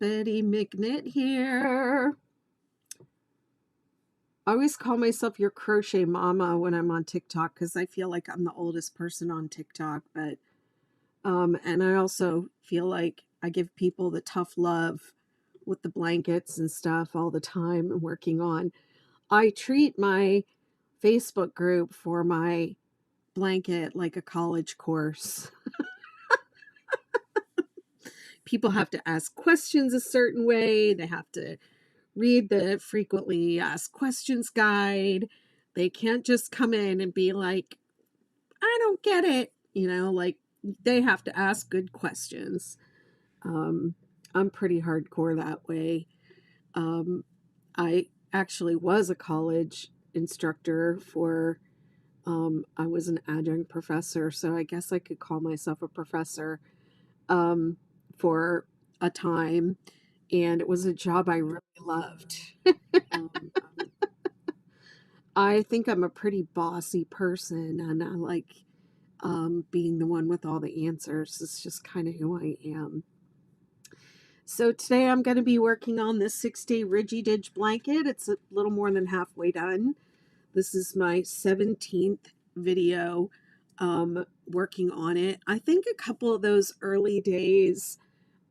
Betty McKnit here. I always call myself your crochet mama when I'm on TikTok because I feel like I'm the oldest person on TikTok, but and I also feel like I give people the tough love with the blankets and stuff all the time and working on. I treat my Facebook group for my blanket like a college course. People have to ask questions a certain way. They have to read the frequently asked questions guide. They can't just come in and be like, I don't get it. Like they have to ask good questions. I'm pretty hardcore that way. I actually was a college instructor for, I was an adjunct professor, so I guess I could call myself a professor for a time. And it was a job I really loved. Um, I think I'm a pretty bossy person, and I like being the one with all the answers. It's just kind of who I am. So today I'm going to be working on this 6-day Ridgy Didge blanket. It's a little more than halfway done. This is my 17th video working on it. I think a couple of those early days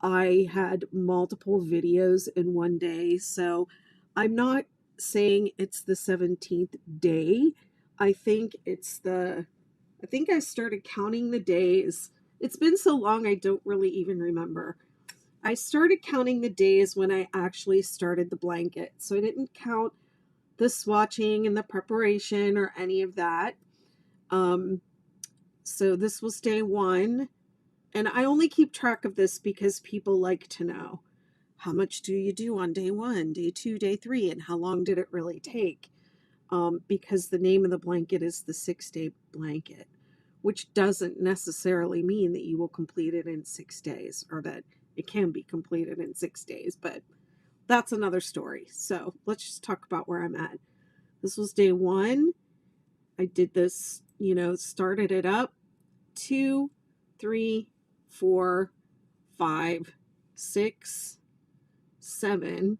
I had multiple videos in one day, so I'm not saying it's the 17th day. I think I started counting the days. It's been so long I don't really even remember. I started counting the days when I actually started the blanket, so I didn't count the swatching and the preparation or any of that. So this was day 1. And I only keep track of this because people like to know, how much do you do on day 1, day 2, day 3, and how long did it really take? Because the name of the blanket is the 6-day blanket, which doesn't necessarily mean that you will complete it in 6 days, or that it can be completed in 6 days, but that's another story. So let's just talk about where I'm at. This was day 1. I did this, started it up. 2, 3, 4, 5, 6, 7,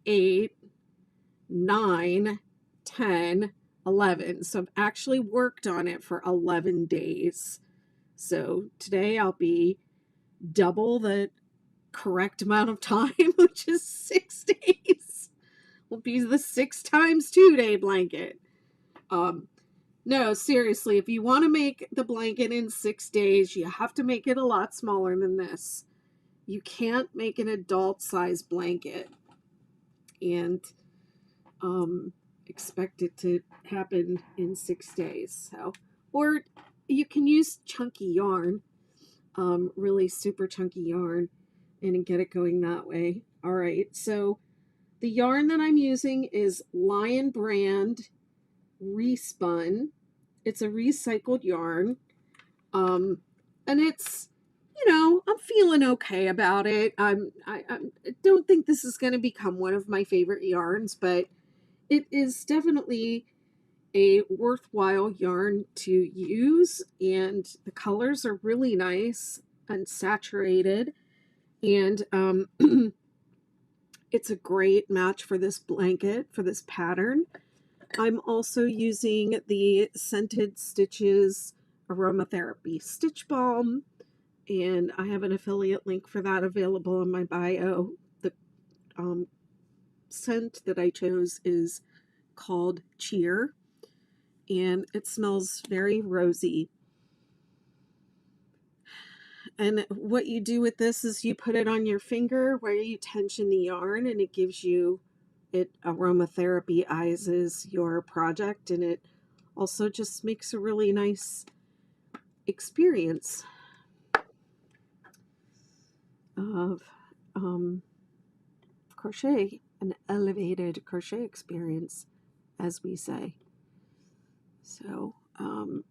8, 9, 10, 11. So I've actually worked on it for 11 days. So today I'll be double the correct amount of time, which is 6 days. Will be the 6 times 2 day blanket. No, seriously, if you want to make the blanket in 6 days, you have to make it a lot smaller than this. You can't make an adult size blanket and expect it to happen in 6 days. Or you can use chunky yarn, really super chunky yarn, and get it going that way. All right, so the yarn that I'm using is Lion Brand Respun. It's a recycled yarn. And it's, I'm feeling okay about it. I don't think this is going to become one of my favorite yarns, but it is definitely a worthwhile yarn to use, and the colors are really nice and saturated, and it's a great match for this blanket, for this pattern. I'm also using the Scented Stitches Aromatherapy Stitch Balm, and I have an affiliate link for that available in my bio. The scent that I chose is called Cheer, and it smells very rosy. And what you do with this is you put it on your finger where you tension the yarn, and it gives you, it aromatherapyizes your project, and it also just makes a really nice experience of crochet, an elevated crochet experience, as we say. So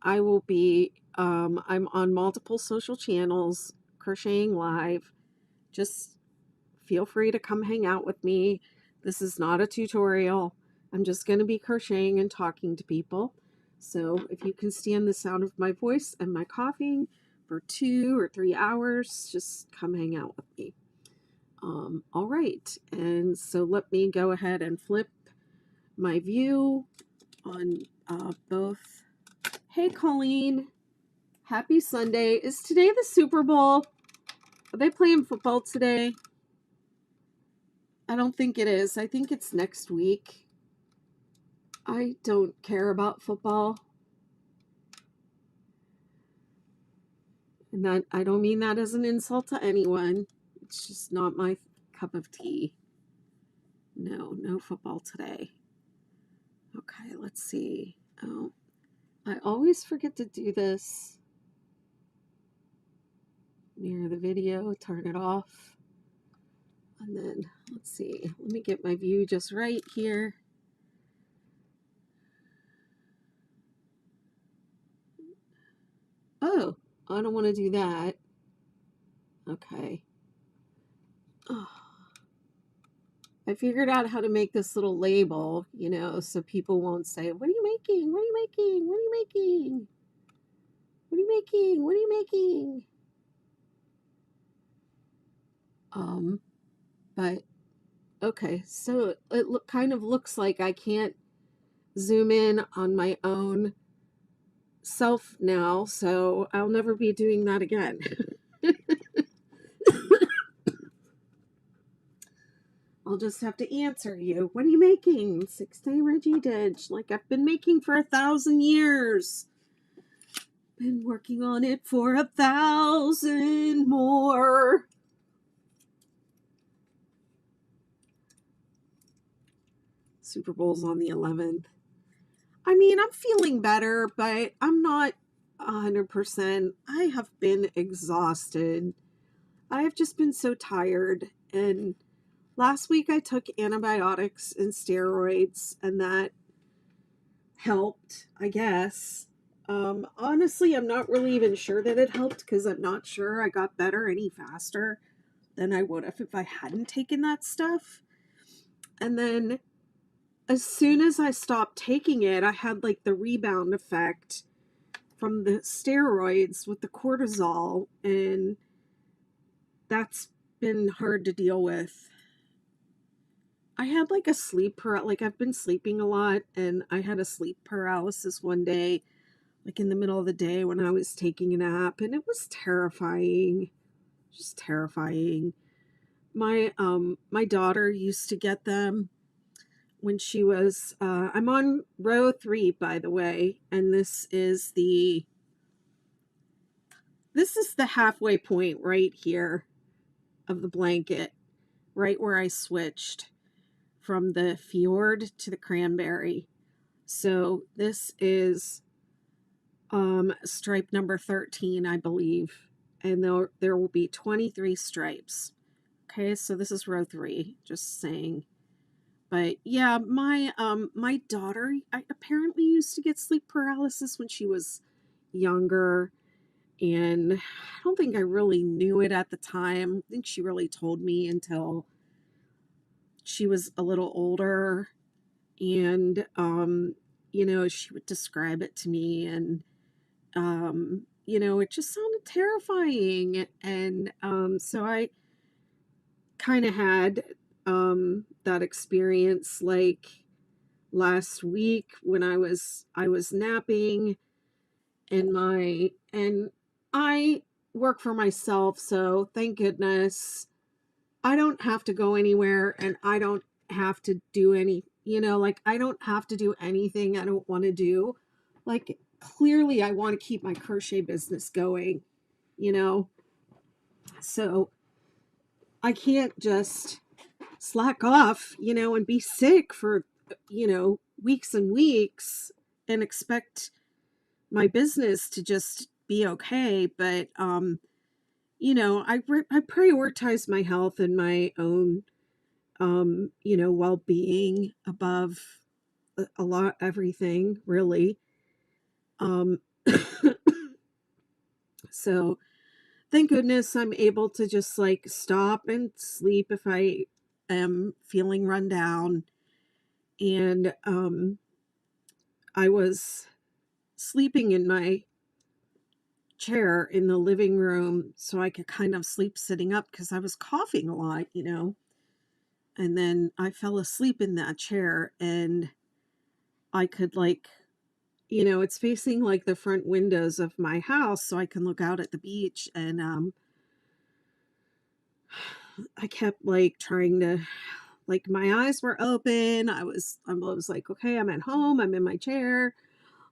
I will be, I'm on multiple social channels, crocheting live. Just feel free to come hang out with me. This is not a tutorial. I'm just going to be crocheting and talking to people. So if you can stand the sound of my voice and my coughing for 2 or 3 hours, just come hang out with me. All right, and so let me go ahead and flip my view on both. Hey, Colleen. Happy Sunday. Is today the Super Bowl? Are they playing football today? I don't think it is. I think it's next week. I don't care about football. And that I don't mean that as an insult to anyone. It's just not my cup of tea. No football today. Okay, let's see. Oh, I always forget to do this. Mirror the video, turn it off. And then, let's see. Let me get my view just right here. Oh, I don't want to do that. Okay. Oh, I figured out how to make this little label, you know, so people won't say, "What are you making? What are you making? What are you making? What are you making? What are you making?" But okay, so it kind of looks like I can't zoom in on my own self now, so I'll never be doing that again. I'll just have to answer you. What are you making? 6-day Ridgy Didge, like I've been making for 1,000 years. Been working on it for 1,000 more. Super Bowl's on the 11th. I mean, I'm feeling better, but I'm not 100%. I have been exhausted. I have just been so tired. And last week I took antibiotics and steroids, and that helped, I guess. Honestly, I'm not really even sure that it helped because I'm not sure I got better any faster than I would have if I hadn't taken that stuff. And then as soon as I stopped taking it, I had like the rebound effect from the steroids with the cortisol, and that's been hard to deal with. I had like a like I've been sleeping a lot, and I had a sleep paralysis one day, like in the middle of the day when I was taking a nap, and it was terrifying. Just terrifying. My daughter used to get them when she was I'm on row 3, by the way, and this is the halfway point right here of the blanket, right where I switched from the Fjord to the Cranberry. So this is stripe number 13, I believe, and there will be 23 stripes. Okay, so this is row 3, just saying. But yeah, my daughter apparently used to get sleep paralysis when she was younger, and I don't think I really knew it at the time. I think she really told me until she was a little older, and you know, she would describe it to me, and you know, it just sounded terrifying, and so I kind of had that experience like last week when I was napping, and I work for myself, so thank goodness I don't have to go anywhere, and I don't have to do any, you know, like I don't have to do anything I don't want to do. Like clearly I want to keep my crochet business going, you know. So I can't just slack off, you know, and be sick for, you know, weeks and weeks and expect my business to just be okay. But you know, I prioritize my health and my own you know, well-being above a lot everything, really. um so thank goodness I'm able to just like stop and sleep if I am feeling run down. And I was sleeping in my chair in the living room so I could kind of sleep sitting up because I was coughing a lot, you know. And then I fell asleep in that chair and I could like, you know, it's facing like the front windows of my house so I can look out at the beach and I kept like trying to like my eyes were open. I was like, okay, I'm at home, I'm in my chair.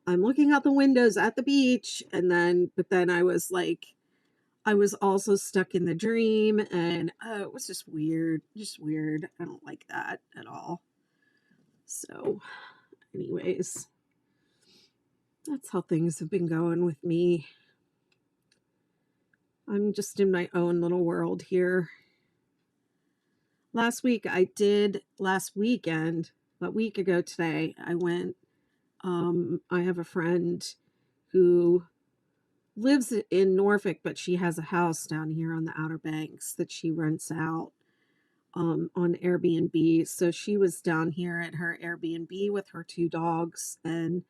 I'm looking out the windows at the beach and then but then I was like I was also stuck in the dream and it was just weird. Just weird. I don't like that at all. So, anyways, that's how things have been going with me. I'm just in my own little world here. Last weekend, a week ago today, I went, I have a friend who lives in Norfolk, but she has a house down here on the Outer Banks that she rents out on Airbnb. So she was down here at her Airbnb with her 2 dogs, and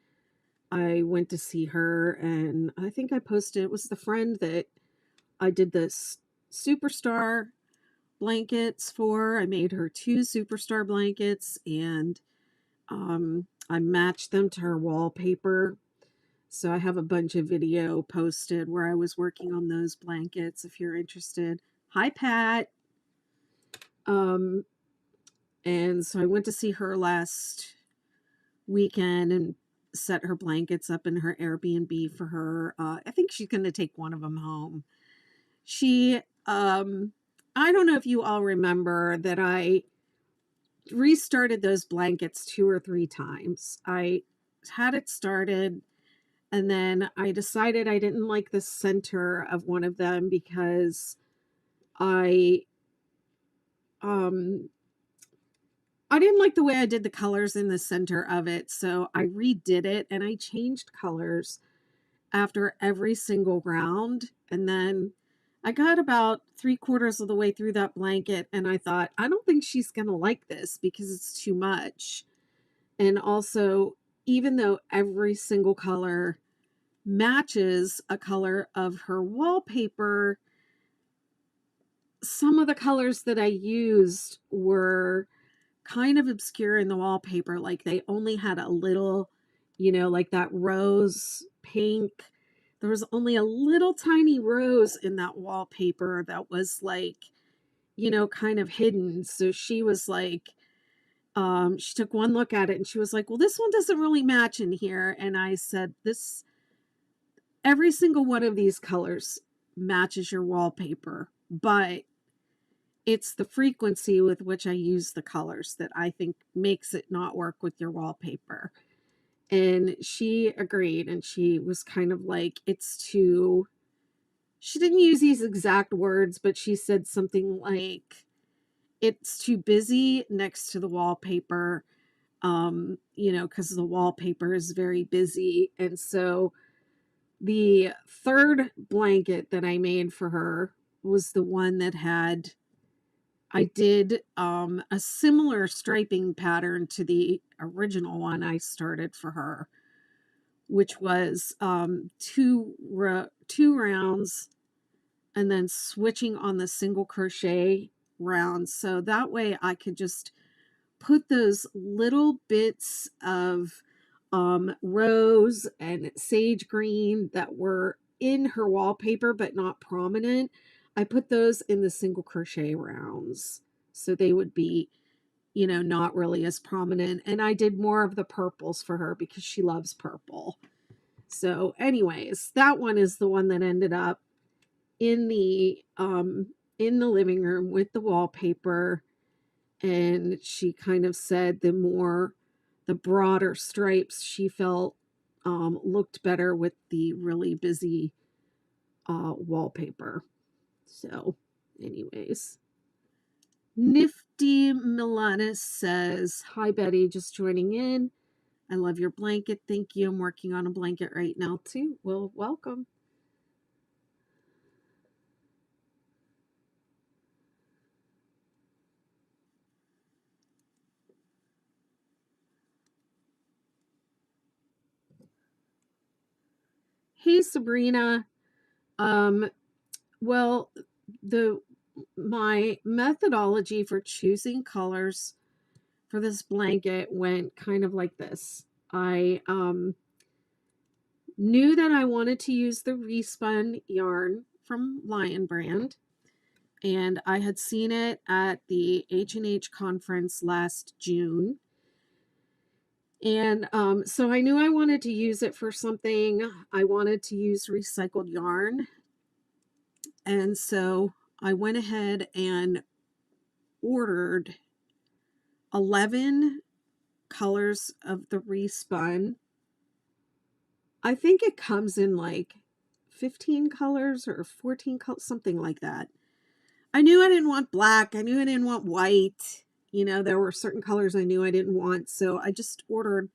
I went to see her. And I think I posted, it was the friend that I did this superstar blankets for. I made her 2 superstar blankets and I matched them to her wallpaper. So I have a bunch of video posted where I was working on those blankets if you're interested. Hi, Pat. Um, and so I went to see her last weekend and set her blankets up in her Airbnb for her. I think she's going to take one of them home. She, I don't know if you all remember that I restarted those blankets 2 or 3 times. I had it started and then I decided I didn't like the center of one of them because I um I didn't like the way I did the colors in the center of it, so I redid it and I changed colors after every single round. And then I got about 3/4 of the way through that blanket and I thought, I don't think she's going to like this because it's too much. And also, even though every single color matches a color of her wallpaper, some of the colors that I used were kind of obscure in the wallpaper. Like they only had a little, you know, like that rose pink. There was only a little tiny rose in that wallpaper that was like, you know, kind of hidden. So she was like, she took one look at it and she was like, well, this one doesn't really match in here. And I said, every single one of these colors matches your wallpaper, but it's the frequency with which I use the colors that I think makes it not work with your wallpaper. And she agreed and she was kind of like, she didn't use these exact words, but she said something like, it's too busy next to the wallpaper, you know, because the wallpaper is very busy. And so the third blanket that I made for her was the one that I did a similar striping pattern to the original one I started for her, which was 2 rounds and then switching on the single crochet round. So that way I could just put those little bits of rose and sage green that were in her wallpaper but not prominent. I put those in the single crochet rounds so they would be, you know, not really as prominent. And I did more of the purples for her because she loves purple. So anyways, that one is the one that ended up in the living room with the wallpaper. And she kind of said the broader stripes she felt looked better with the really busy wallpaper. So anyways, Nifty Milanis says, hi Betty, just joining in. I love your blanket. Thank you. I'm working on a blanket right now too. Well, welcome. Hey Sabrina. Well, the my methodology for choosing colors for this blanket went kind of like this. I knew that I wanted to use the Respun yarn from Lion Brand, and I had seen it at the H&H conference last June. And so I knew I wanted to use it for something. I wanted to use recycled yarn. And so I went ahead and ordered 11 colors of the Respun. I think it comes in like 15 colors or 14 colors, something like that. I knew I didn't want black. I knew I didn't want white. You know, there were certain colors I knew I didn't want. So I just ordered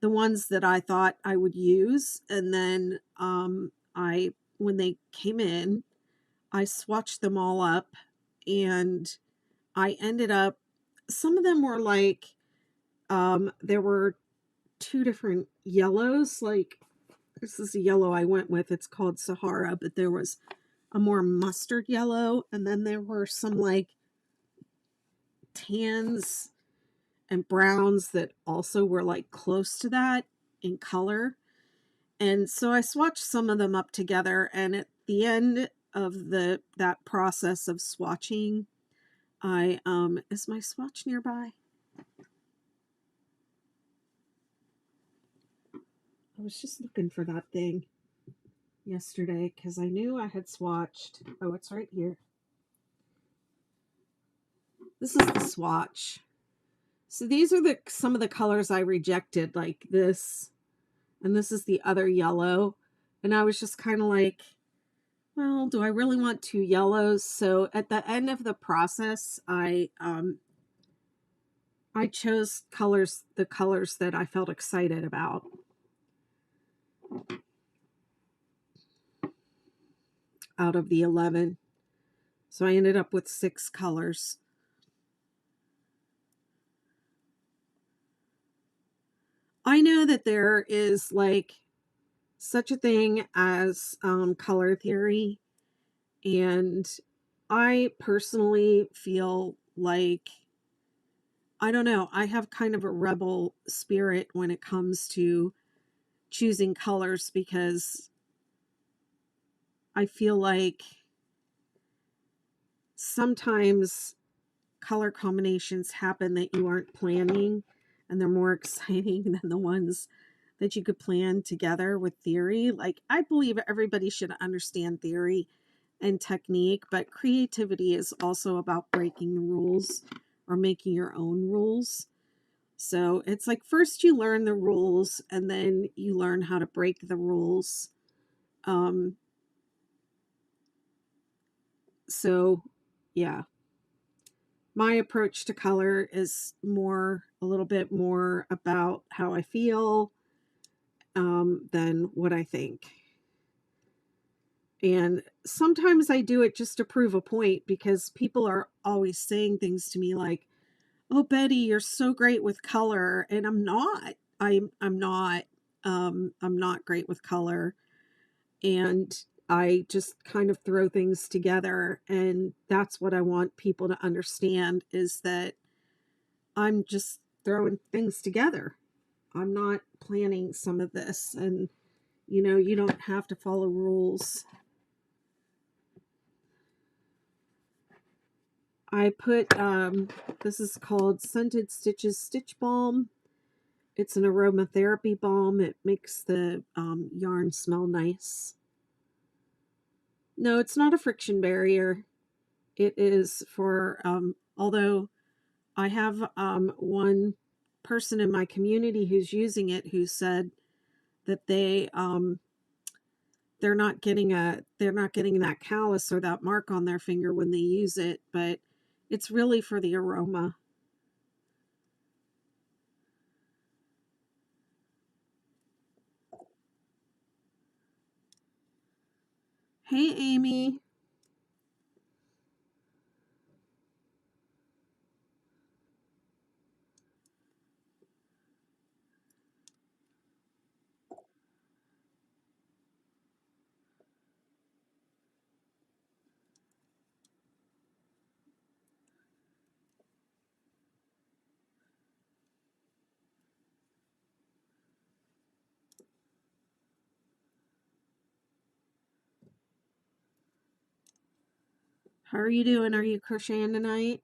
the ones that I thought I would use. And then when they came in, I swatched them all up, and I ended up, some of them were like, there were two different yellows. Like, this is a yellow I went with. It's called Sahara, but there was a more mustard yellow. And then there were some like tans and browns that also were like close to that in color. And so I swatched some of them up together, and at the end of that process of swatching, I is my swatch nearby? I was just looking for that thing yesterday because I knew I had swatched. Oh, it's right here. This is the swatch. So these are some of the colors I rejected, like this, and this is the other yellow. And I was just kind of like, well, do I really want two yellows? So at the end of the process, I chose the colors that I felt excited about. Out of the 11. So I ended up with 6 colors. I know that there is like such a thing as color theory, and I personally feel like, I don't know, I have kind of a rebel spirit when it comes to choosing colors, because I feel like sometimes color combinations happen that you aren't planning, and they're more exciting than the ones that you could plan together with theory. Like, I believe everybody should understand theory and technique, but creativity is also about breaking the rules or making your own rules. So it's like, first you learn the rules, and then you learn how to break the rules. So yeah, my approach to color is a little bit more about how I feel than what I think. And sometimes I do it just to prove a point, because people are always saying things to me like, "Oh, Betty, you're so great with color," and I'm not. I'm not. I'm not great with color, and I just kind of throw things together, and that's what I want people to understand, is that I'm just throwing things together. I'm not planning some of this, and you don't have to follow rules. I put this is called Scented Stitches Stitch Balm. It's an aromatherapy balm. It makes the yarn smell nice. No, it's not a friction barrier. It is for although I have one person in my community who's using it who said that they're not getting that callus or that mark on their finger when they use it, but it's really for the aroma. Hey, Amy. How are you doing? Are you crocheting tonight?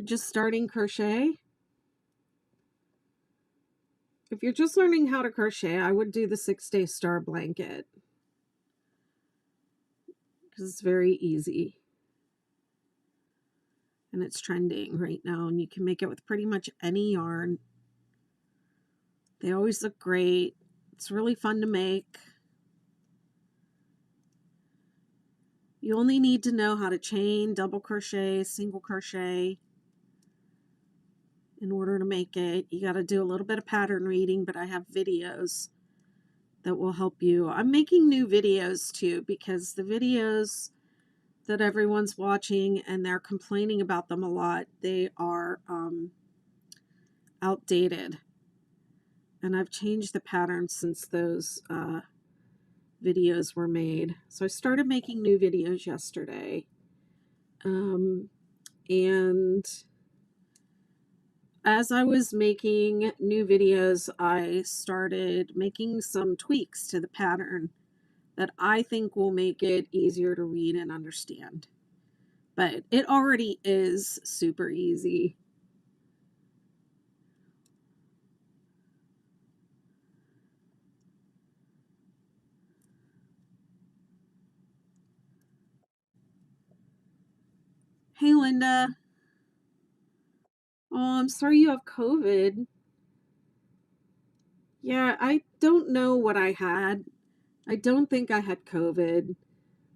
Just starting crochet? If you're just learning how to crochet, I would do the 6-day star blanket because it's very easy and it's trending right now, and you can make it with pretty much any yarn. They always look great. It's really fun to make. You only need to know how to chain, double crochet, single crochet in order to make it. You got to do a little bit of pattern reading, but I have videos that will help you. I'm making new videos too because the videos that everyone's watching and they're complaining about them a lot, they are outdated. And I've changed the pattern since those videos were made. So I started making new videos yesterday. And as I was making new videos, I started making some tweaks to the pattern that I think will make it easier to read and understand. But it already is super easy. Hey, Linda. Oh, I'm sorry you have COVID. Yeah, I don't know what I had. I don't think I had COVID,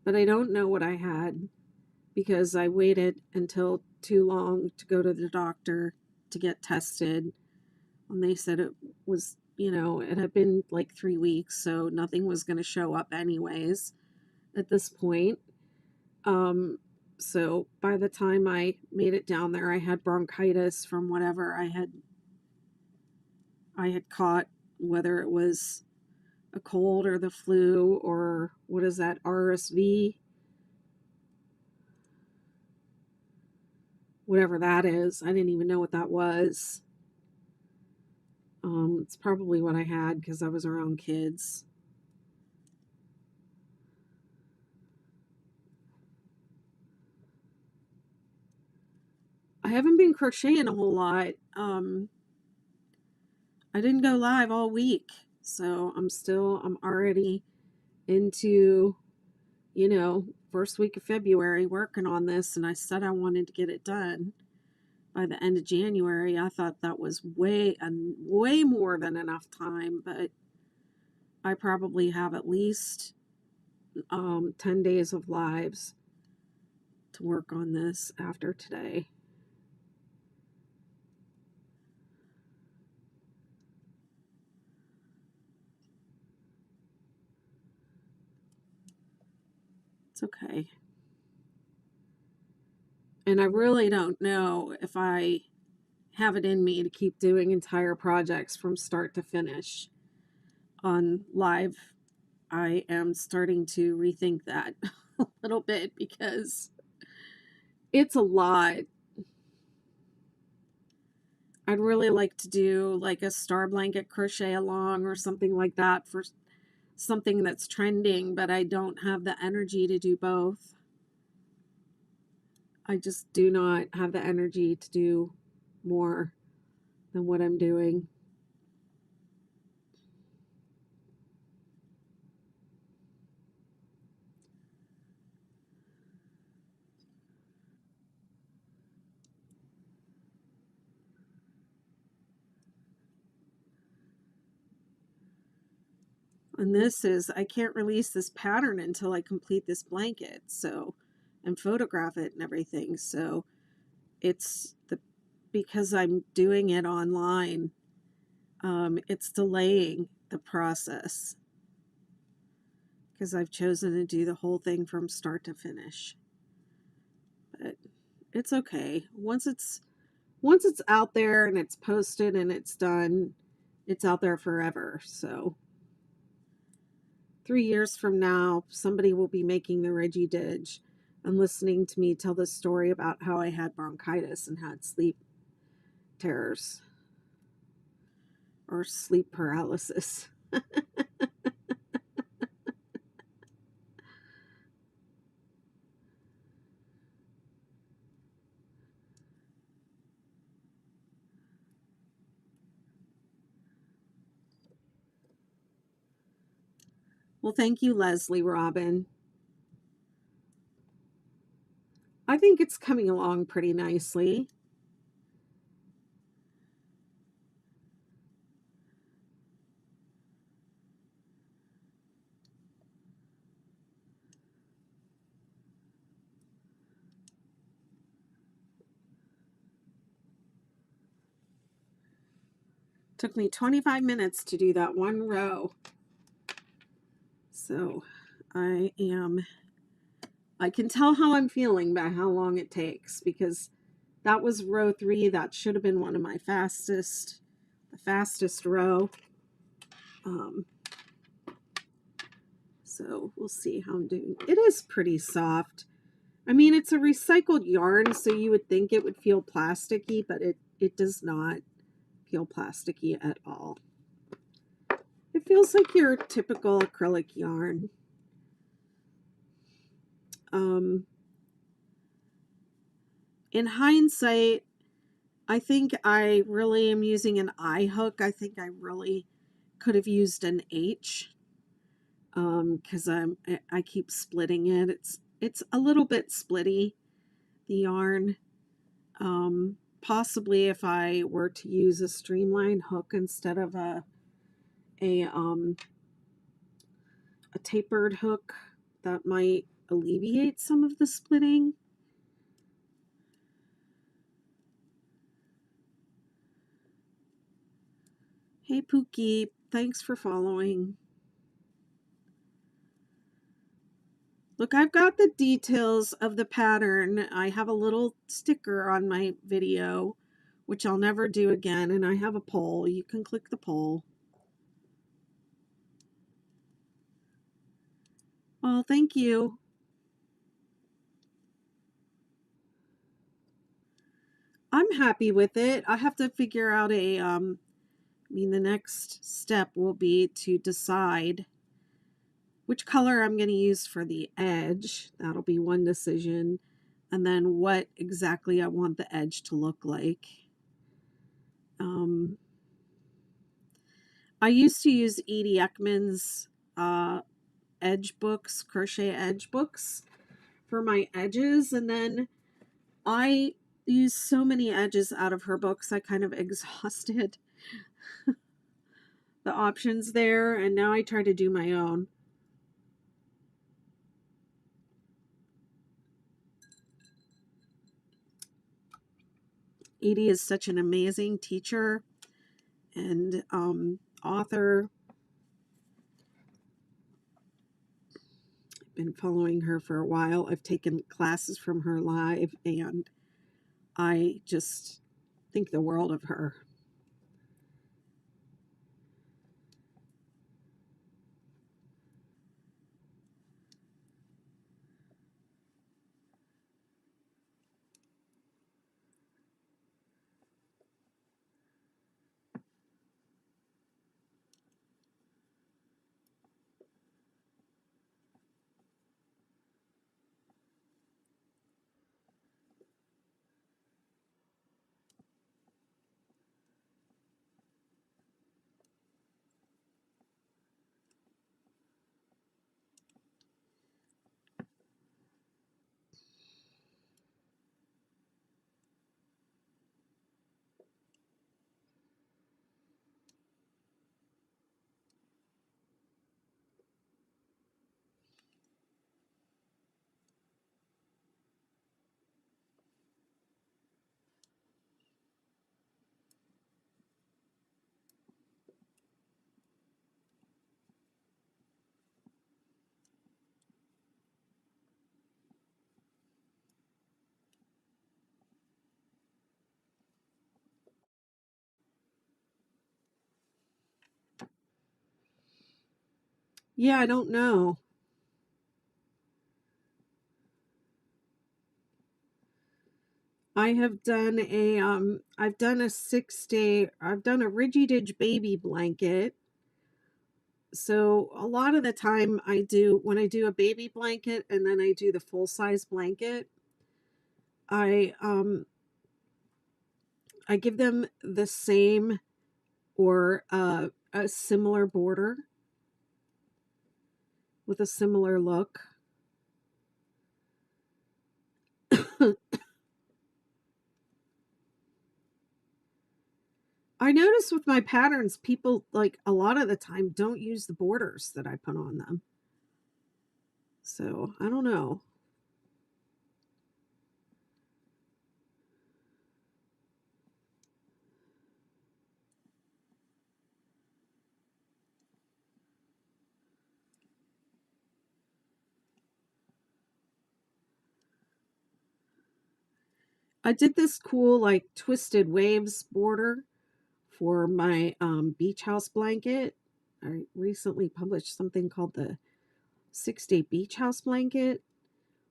but I don't know what I had because I waited until too long to go to the doctor to get tested. And they said it was, it had been like 3 weeks, so nothing was going to show up anyways at this point. So by the time I made it down there, I had bronchitis from whatever I had caught, whether it was a cold or the flu or what is that, RSV, whatever that is. I didn't even know what that was. It's probably what I had because I was around kids. I haven't been crocheting a whole lot. I didn't go live all week, so I'm already into, first week of February working on this, and I said I wanted to get it done by the end of January. I thought that was way more than enough time, but I probably have at least 10 days of lives to work on this after today. It's okay. And I really don't know if I have it in me to keep doing entire projects from start to finish on live. I am starting to rethink that a little bit because it's a lot. I'd really like to do like a star blanket crochet along or something like that for something that's trending, but I don't have the energy to do both. I just do not have the energy to do more than what I'm doing. And this is, I can't release this pattern until I complete this blanket, so, and photograph it and everything. So it's because I'm doing it online, it's delaying the process because I've chosen to do the whole thing from start to finish. But it's okay. Once it's out there and it's posted and it's done, it's out there forever. So 3 years from now, somebody will be making the Ridgy Didge. and listening to me tell this story about how I had bronchitis and had sleep terrors or sleep paralysis. Well, thank you, Leslie Robin. I think it's coming along pretty nicely. Took me 25 minutes to do that one row. So I can tell how I'm feeling by how long it takes, because that was row 3. That should have been one of my the fastest row. So we'll see how I'm doing. It is pretty soft. I mean, it's a recycled yarn, so you would think it would feel plasticky, but it does not feel plasticky at all. It feels like your typical acrylic yarn. In hindsight, I think I really am using an I hook. I think I really could have used an H, because I keep splitting it. It's a little bit splitty, the yarn. Possibly if I were to use a streamline hook instead of a tapered hook, that might alleviate some of the splitting. Hey Pookie, thanks for following. Look, I've got the details of the pattern. I have a little sticker on my video, which I'll never do again, and I have a poll. You can click the poll. Oh, thank you. I'm happy with it. I have to figure out the next step will be to decide which color I'm going to use for the edge. That'll be one decision. And then what exactly I want the edge to look like. I used to use Edie Ekman's edge books, crochet edge books for my edges. And then I used so many edges out of her books, I kind of exhausted the options there. And now I try to do my own. Edie is such an amazing teacher and author. I've been following her for a while. I've taken classes from her live, and I just think the world of her. Yeah, I don't know. I have done a I've done a 6-day, I've done a Ridgy Didge baby blanket. So a lot of the time when I do a baby blanket and then I do the full size blanket, I I give them the same or a similar border with a similar look. I notice with my patterns, people like a lot of the time don't use the borders that I put on them. So I don't know. I did this cool like twisted waves border for my beach house blanket. I recently published something called the 6-day beach house blanket.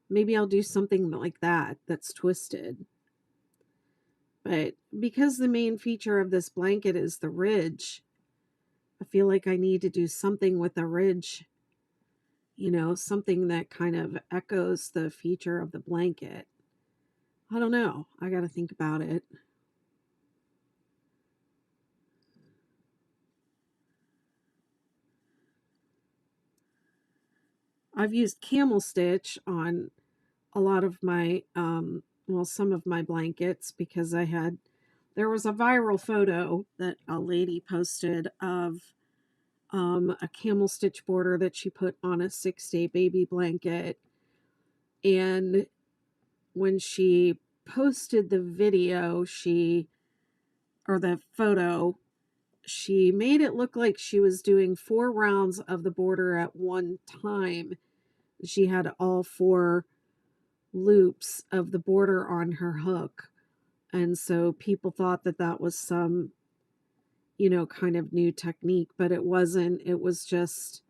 Maybe I'll do something like that that's twisted. But because the main feature of this blanket is the ridge, I feel like I need to do something with the ridge, something that kind of echoes the feature of the blanket. I don't know. I got to think about it. I've used camel stitch on a lot of my, some of my blankets because there was a viral photo that a lady posted of a camel stitch border that she put on a 6-day baby blanket. And when she posted the video, or the photo, she made it look like she was doing 4 rounds of the border at one time. She had all 4 loops of the border on her hook. And so people thought that that was some, kind of new technique, but it wasn't. It was just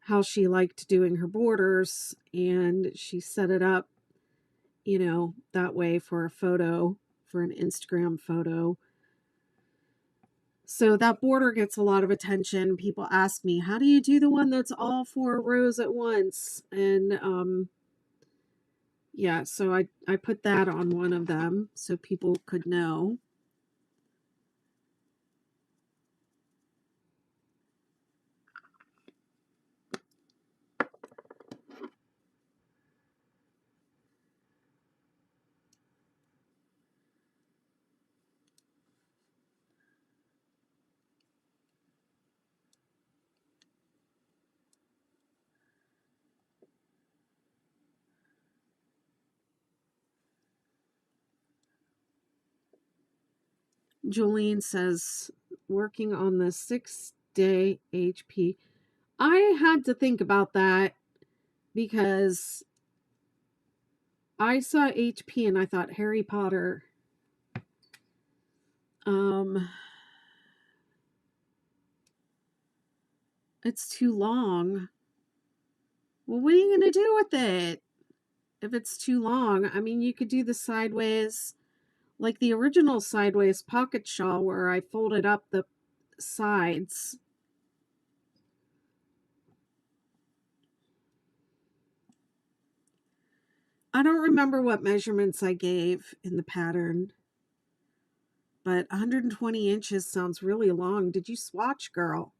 how she liked doing her borders. And she set it up, that way for a photo, for an Instagram photo. So that border gets a lot of attention. People ask me, how do you do the one that's all 4 rows at once? And yeah, so I put that on one of them so people could know. Jolene says, working on the 6-day HP. I had to think about that because I saw HP and I thought Harry Potter. It's too long. Well, what are you going to do with it if it's too long? I mean, you could do the sideways, like the original sideways pocket shawl where I folded up the sides. I don't remember what measurements I gave in the pattern, but 120 inches sounds really long. Did you swatch, girl?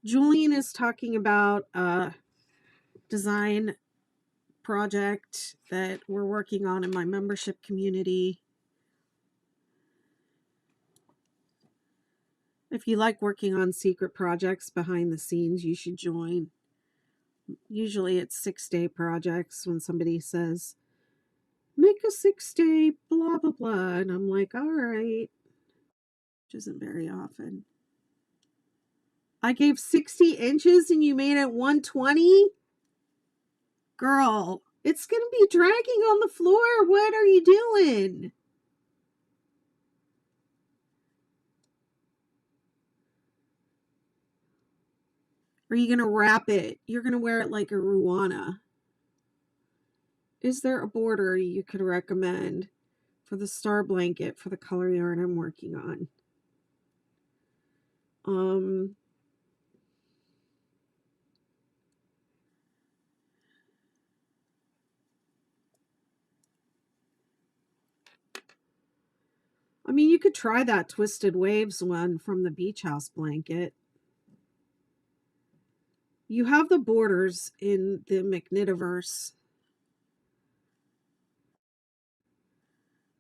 Julian is talking about a design project that we're working on in my membership community. If you like working on secret projects behind the scenes, you should join. Usually it's 6-day projects when somebody says, make a 6-day blah, blah, blah. And I'm like, all right, which isn't very often. I gave 60 inches and you made it 120? Girl, it's going to be dragging on the floor. What are you doing? Are you going to wrap it? You're going to wear it like a Ruana. Is there a border you could recommend for the star blanket for the color yarn I'm working on? I mean, you could try that Twisted Waves one from the Beach House blanket. You have the borders in the McKnitiverse.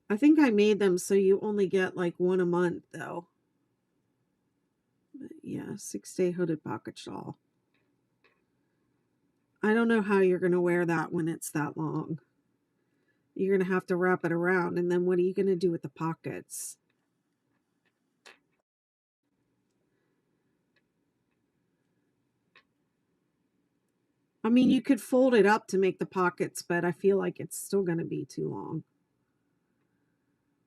I think I made them so you only get like one a month, though. But yeah, 6-day hooded pocket shawl. I don't know how you're going to wear that when it's that long. You're going to have to wrap it around, and then what are you going to do with the pockets? I mean, you could fold it up to make the pockets, but I feel like it's still going to be too long.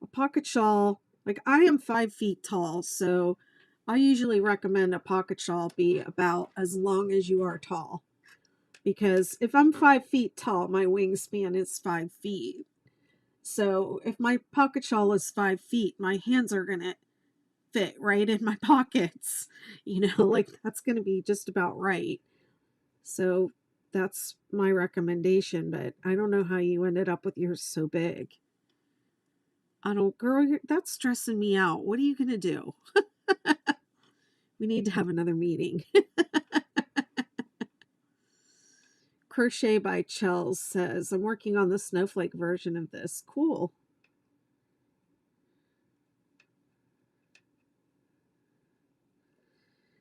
A pocket shawl, like I am 5 feet tall, so I usually recommend a pocket shawl be about as long as you are tall. Because if I'm 5 feet tall, my wingspan is 5 feet. So if my pocket shawl is 5 feet, my hands are going to fit right in my pockets. You know, like that's going to be just about right. So that's my recommendation, but I don't know how you ended up with yours so big. I don't, girl, that's stressing me out. What are you going to do? We need to have another meeting. Crochet by Chels says, I'm working on the snowflake version of this. Cool.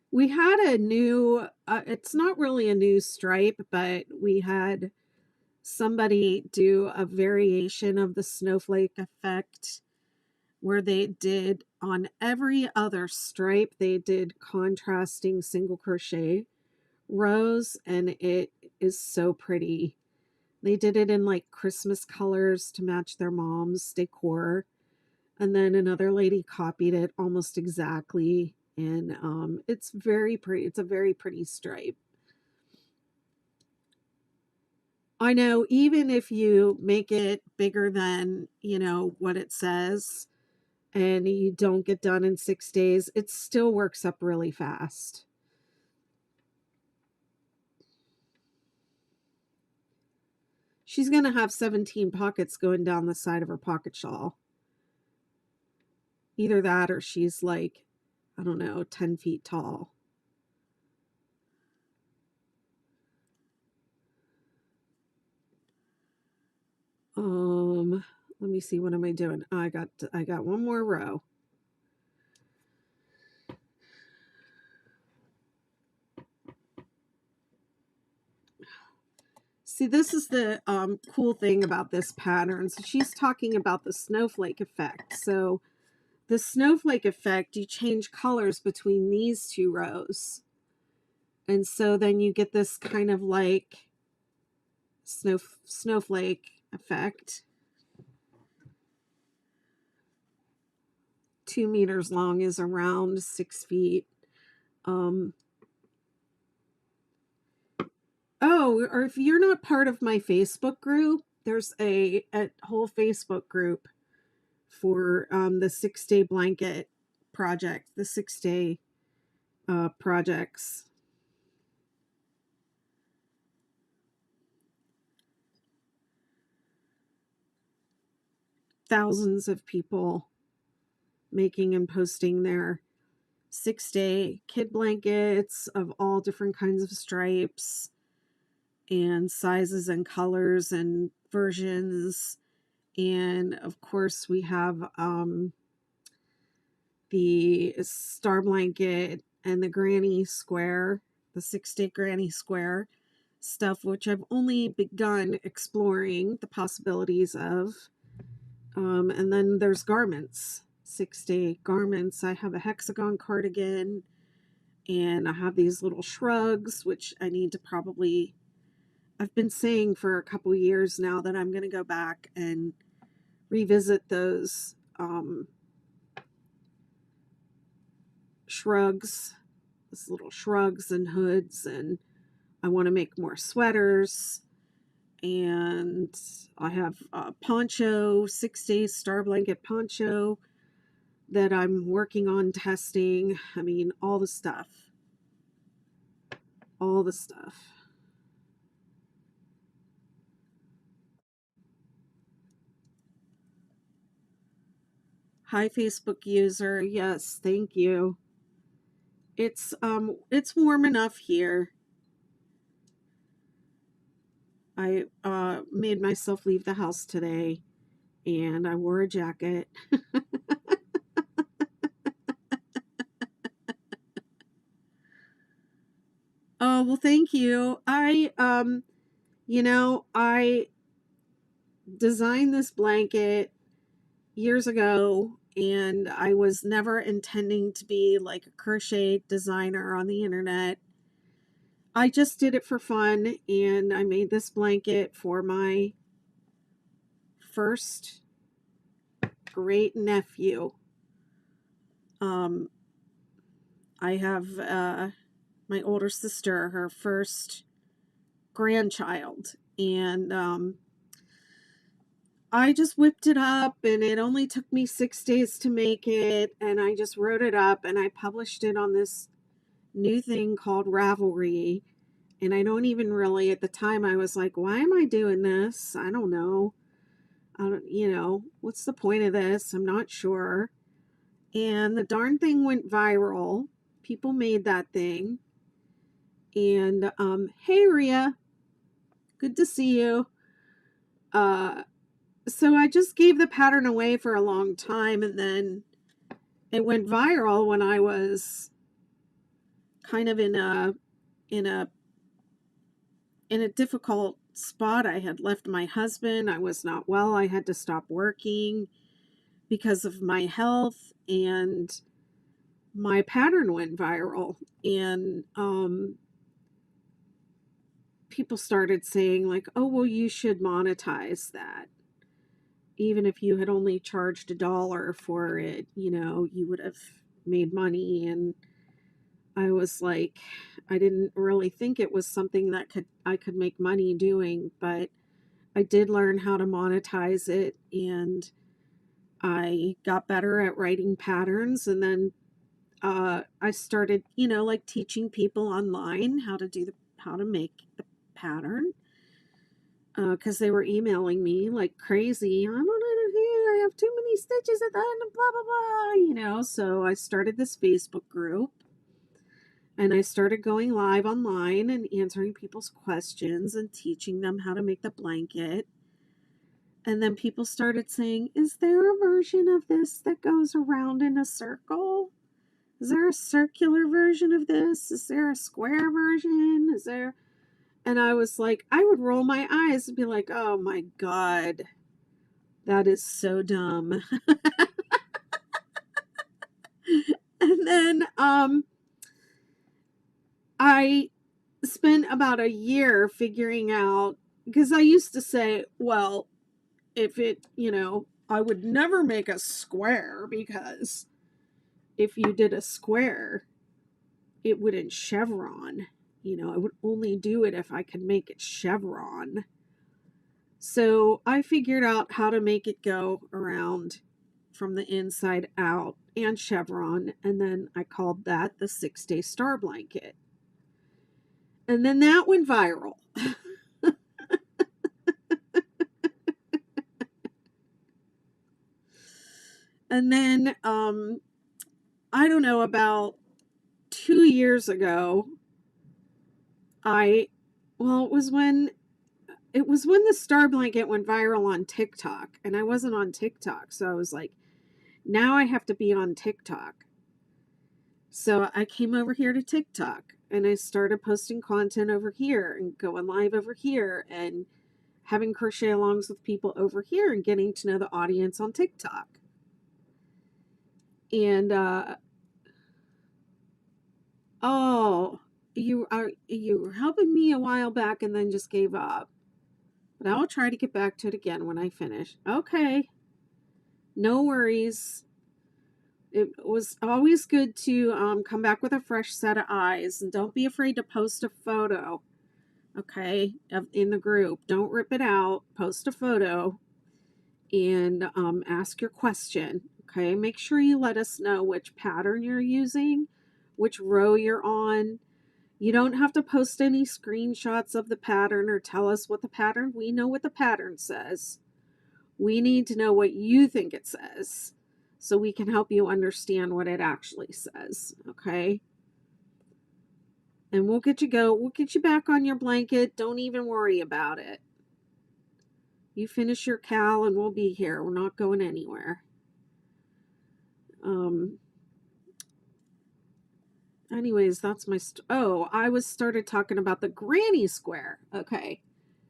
We had a new, it's not really a new stripe, but we had somebody do a variation of the snowflake effect where they did on every other stripe, they did contrasting single crochet rows, and it is so pretty. They did it in like Christmas colors to match their mom's decor. And then another lady copied it almost exactly. And it's very pretty. It's a very pretty stripe. I know even if you make it bigger than, you know, what it says and you don't get done in 6 days, it still works up really fast. She's going to have 17 pockets going down the side of her pocket shawl. Either that or she's like, I don't know, 10 feet tall. Let me see, what am I doing? I got one more row. See, this is the cool thing about this pattern. So she's talking about the snowflake effect. So the snowflake effect, you change colors between these two rows. And so then you get this kind of like snowflake effect. 2 meters long is around 6 feet. Oh, or if you're not part of my Facebook group, there's a whole Facebook group for the 6-day blanket project, the 6-day projects. Thousands of people making and posting their 6-day kid blankets of all different kinds of stripes and sizes and colors and versions. And of course we have the star blanket and the granny square, the 6-day granny square stuff, which I've only begun exploring the possibilities of. And then there's garments, 6-day garments. I have a hexagon cardigan, and I have these little shrugs, which I need to probably, I've been saying for a couple years now that I'm going to go back and revisit those shrugs, those little shrugs and hoods, and I want to make more sweaters. And I have a poncho, 6-day star blanket poncho that I'm working on testing. I mean, all the stuff. All the stuff. Hi, Facebook user. Yes, thank you. It's warm enough here. I made myself leave the house today, and I wore a jacket. Oh, well, thank you. I designed this blanket years ago, and I was never intending to be like a crochet designer on the internet. I just did it for fun, and I made this blanket for my first great nephew. I have my older sister, her first grandchild, and I just whipped it up, and it only took me 6 days to make it, and I just wrote it up, and I published it on this new thing called Ravelry. And I don't even really, at the time I was like, why am I doing this? I don't know. What's the point of this? I'm not sure. And the darn thing went viral. People made that thing. And hey, Rhea, good to see you. So I just gave the pattern away for a long time, and then it went viral when I was kind of in a difficult spot. I had left my husband. I was not well. I had to stop working because of my health, and my pattern went viral. And people started saying like, oh, well, you should monetize that. Even if you had only charged $1 for it, you would have made money. And I was like, I didn't really think it was something that I could make money doing, but I did learn how to monetize it, and I got better at writing patterns. And then I started, like teaching people online how to make the pattern, because they were emailing me like crazy. I don't know, I have too many stitches at the end, and blah blah blah. So I started this Facebook group, and I started going live online and answering people's questions and teaching them how to make the blanket. And then people started saying, is there a version of this that goes around in a circle? Is there a circular version of this? Is there a square version? Is there? And I was like, I would roll my eyes and be like, oh my God, that is so dumb. And then I spent about a year figuring out, because I used to say, well, if it, I would never make a square, because if you did a square, it wouldn't chevron. I would only do it if I could make it chevron. So I figured out how to make it go around from the inside out and chevron, and then I called that the 6-day star blanket. And then that went viral. And then I don't know, about 2 years ago, it was when the star blanket went viral on TikTok, and I wasn't on TikTok. So I was like, now I have to be on TikTok. So I came over here to TikTok and I started posting content over here and going live over here and having crochet alongs with people over here and getting to know the audience on TikTok. And oh, you were helping me a while back and then just gave up. But I'll try to get back to it again when I finish. Okay. No worries. It was always good to come back with a fresh set of eyes, and don't be afraid to post a photo, okay, in the group. Don't rip it out. Post a photo and ask your question, okay? Make sure you let us know which pattern you're using, which row you're on. You don't have to post any screenshots of the pattern or tell us what the pattern. We know what the pattern says. We need to know what you think it says so we can help you understand what it actually says, okay? And we'll get you back on your blanket. Don't even worry about it. You finish your cal and we'll be here. We're not going anywhere. Anyways, that's my I was started talking about the granny square. Okay.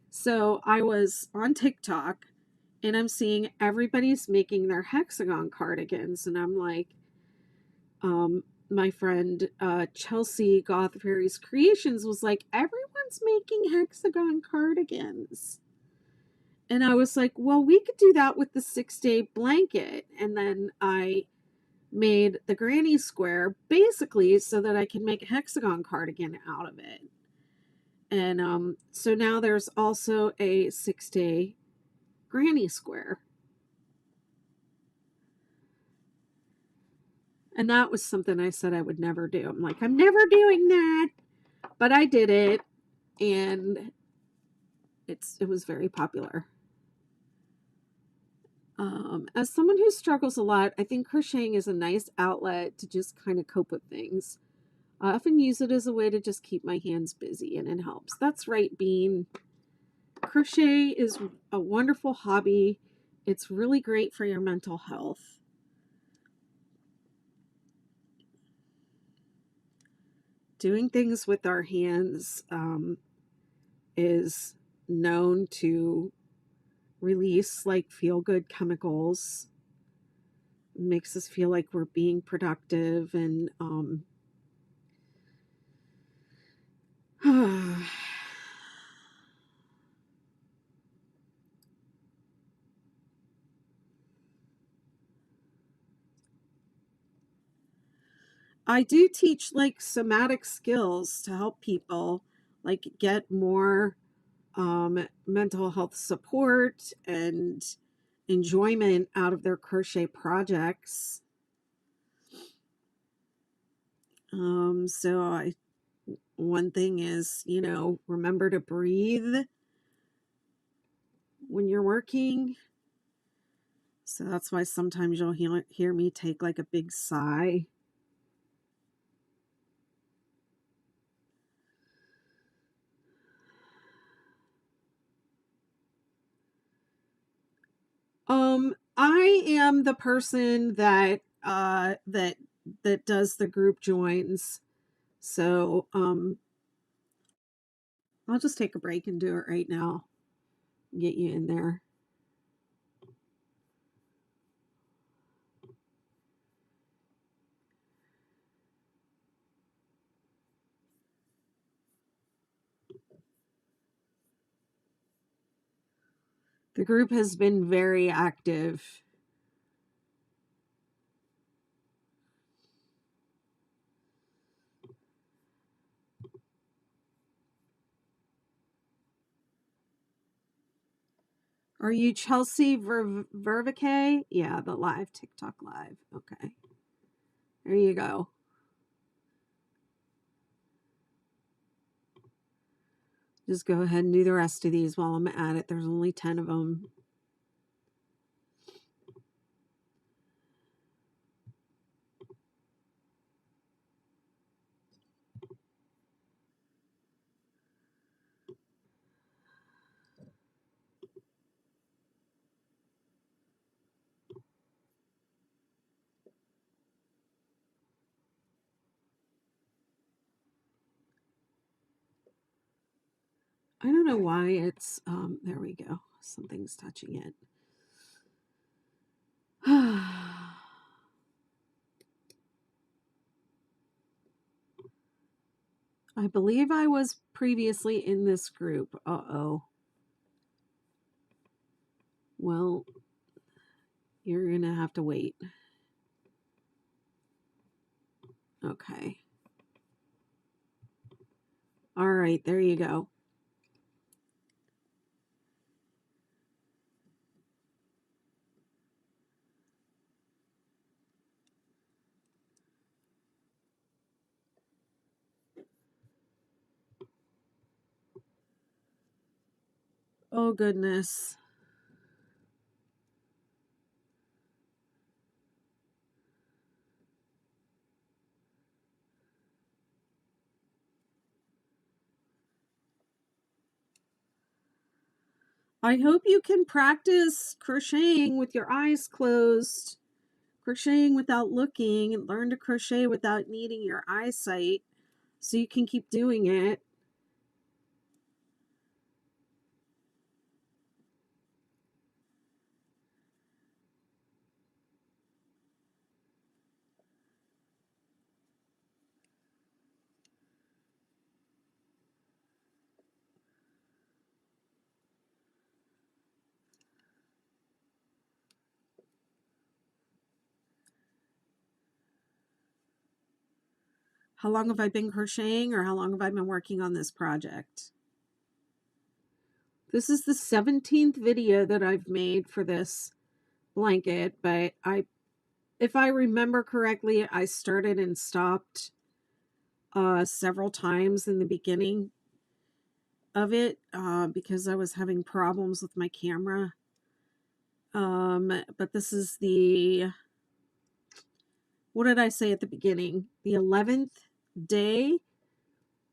So I was on TikTok and I'm seeing everybody's making their hexagon cardigans, and I'm like, my friend Chelsea Goth Fairies Creations was like, everyone's making hexagon cardigans. And I was like, well, we could do that with the 6-day blanket. And then I made the granny square basically so that I can make a hexagon cardigan out of it. And so now there's also a 6-day granny square. And that was something I said I would never do. I'm like, I'm never doing that. But I did it, and it was very popular. As someone who struggles a lot, I think crocheting is a nice outlet to just kind of cope with things. I often use it as a way to just keep my hands busy, and it helps. That's right, Bean. Crochet is a wonderful hobby. It's really great for your mental health. Doing things with our hands is known to release like feel-good chemicals. It makes us feel like we're being productive, and I do teach like somatic skills to help people like get more mental health support and enjoyment out of their crochet projects. So one thing is, remember to breathe when you're working. So that's why sometimes you'll hear me take like a big sigh. I am the person that does the group joins. So I'll just take a break and do it right now. Get you in there. The group has been very active. Are you Chelsea Vervique? Yeah, the live TikTok live. Okay. There you go. Just go ahead and do the rest of these while I'm at it. There's only 10 of them. I don't know why it's, there we go. Something's touching it. I believe I was previously in this group. Uh-oh. Well, you're going to have to wait. Okay. All right, there you go. Oh, goodness. I hope you can practice crocheting with your eyes closed, crocheting without looking, and learn to crochet without needing your eyesight so you can keep doing it. How long have I been crocheting, or how long have I been working on this project? This is the 17th video that I've made for this blanket, but if I remember correctly, I started and stopped several times in the beginning of it because I was having problems with my camera. But this is the, what did I say at the beginning? The 11th day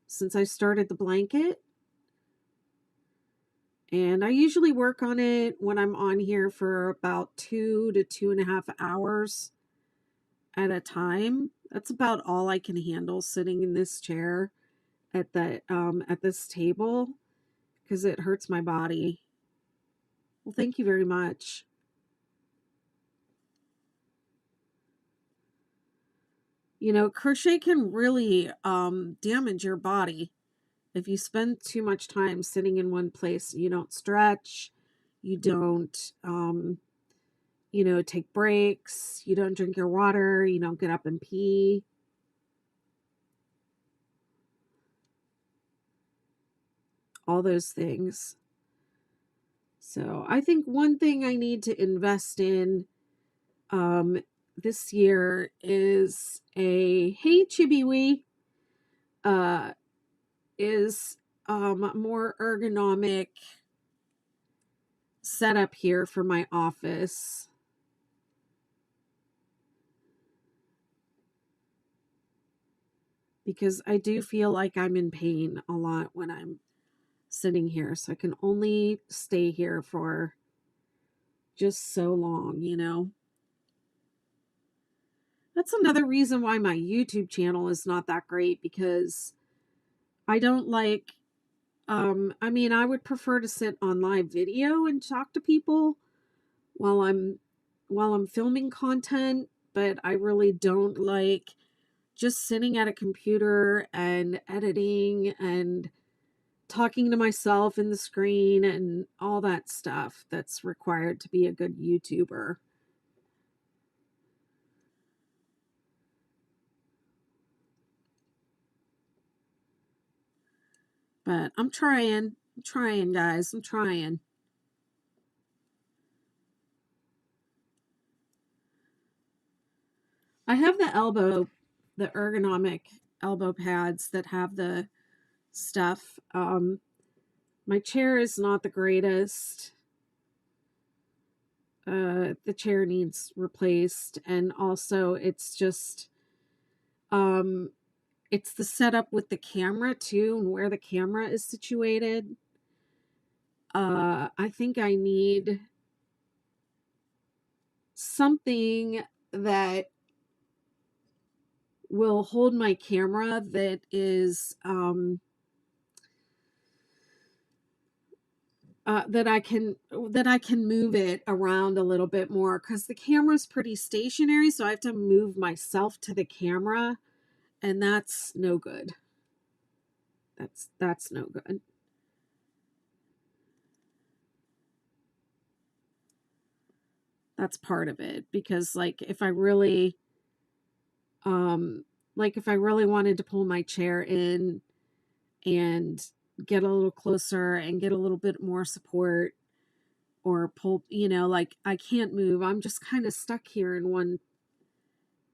since I started the blanket. And I usually work on it when I'm on here for about 2 to 2.5 hours at a time. That's about all I can handle sitting in this chair at this table because it hurts my body. Well, thank you very much. You know, crochet can really damage your body if you spend too much time sitting in one place. You don't stretch, you don't you know, take breaks, you don't drink your water, you don't get up and pee. All those things. So I think one thing I need to invest in this year is a hey Chibiwee is more ergonomic setup here for my office. Because I do feel like I'm in pain a lot when I'm sitting here. So I can only stay here for just so long, you know. That's another reason why my YouTube channel is not that great, because I don't like, I mean, I would prefer to sit on live video and talk to people while I'm filming content, but I really don't like just sitting at a computer and editing and talking to myself in the screen and all that stuff that's required to be a good YouTuber. But I'm trying, guys. I'm trying. I have the ergonomic elbow pads that have the stuff. My chair is not the greatest. The chair needs replaced, and also it's just it's the setup with the camera too, and where the camera is situated. I think I need something that will hold my camera that is that I can move it around a little bit more, because the camera's pretty stationary, so I have to move myself to the camera, and that's no good. That's no good. That's part of it, because like if I really wanted to pull my chair in and get a little closer and get a little bit more support, or pull, like I can't move. I'm just kind of stuck here in one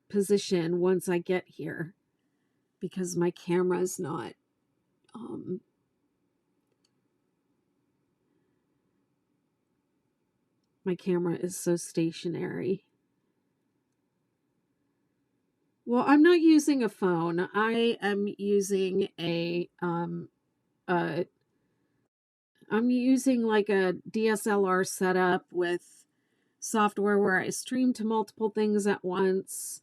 position once I get here, because my camera's not my camera is so stationary. Well, I'm not using a phone. I am using I'm using like a DSLR setup with software where I stream to multiple things at once.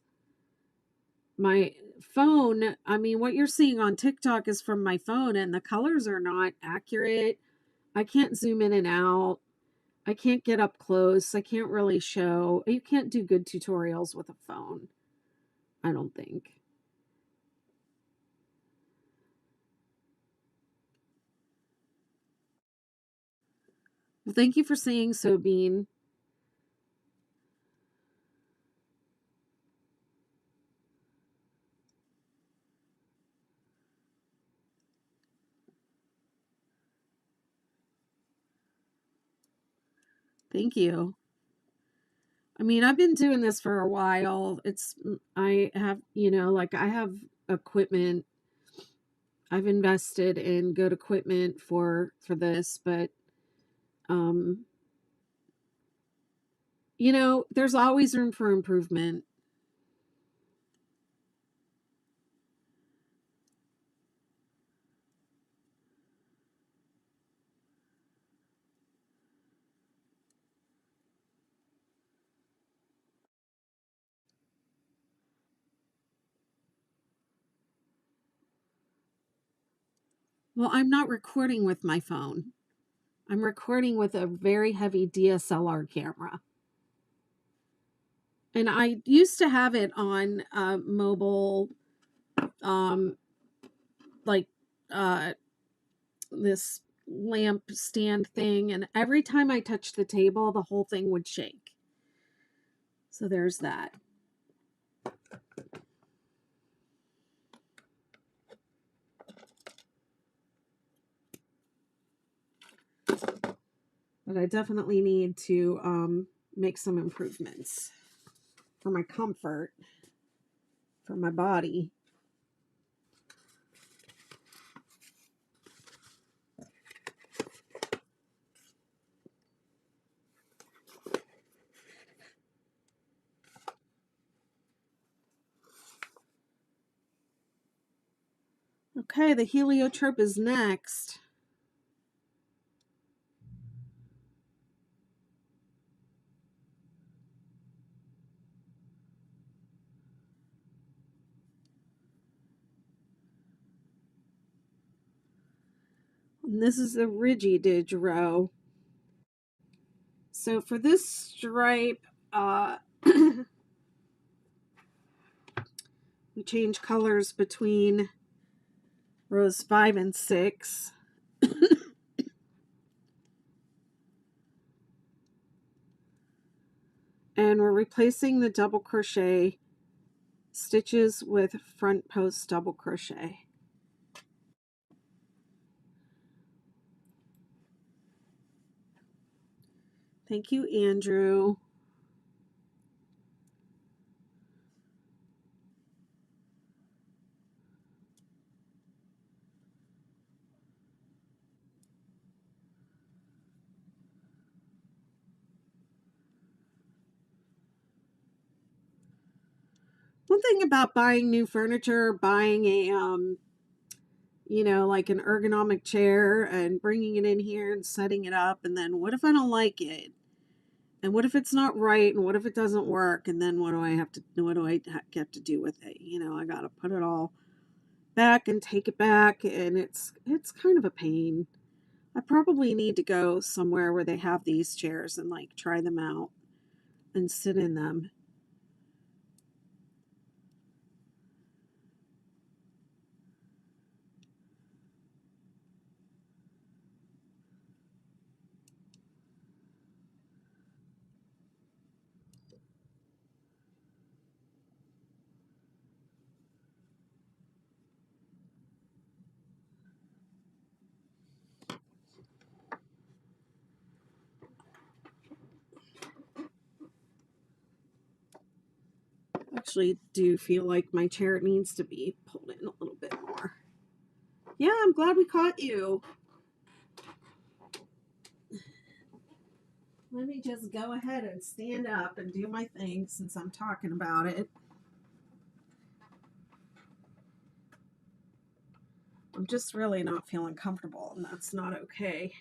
My phone, I mean, what you're seeing on TikTok is from my phone, and the colors are not accurate. I can't zoom in and out. I can't get up close. I can't really show. You can't do good tutorials with a phone, I don't think. Well, thank you for saying so, Bean. Thank you. I mean, I've been doing this for a while. I have, I have equipment. I've invested in good equipment for this, but um, there's always room for improvement. Well, I'm not recording with my phone. I'm recording with a very heavy DSLR camera. And I used to have it on mobile, um, like this lamp stand thing. And every time I touched the table, the whole thing would shake. So there's that. But I definitely need to make some improvements for my comfort, for my body. Okay, the Heliotrope is next. And this is the Ridgy Didge row. So for this stripe, we change colors between rows 5 and 6. And we're replacing the double crochet stitches with front post double crochet. Thank you, Andrew. One thing about buying new furniture, buying a like an ergonomic chair and bringing it in here and setting it up, and then what if I don't like it? And what if it's not right? And what if it doesn't work? And then what do I get to do with it? I got to put it all back and take it back, and it's kind of a pain. I probably need to go somewhere where they have these chairs and like try them out and sit in them. Actually do feel like my chair needs to be pulled in a little bit more. Yeah, I'm glad we caught you. Let me just go ahead and stand up and do my thing since I'm talking about it. I'm just really not feeling comfortable, and that's not okay.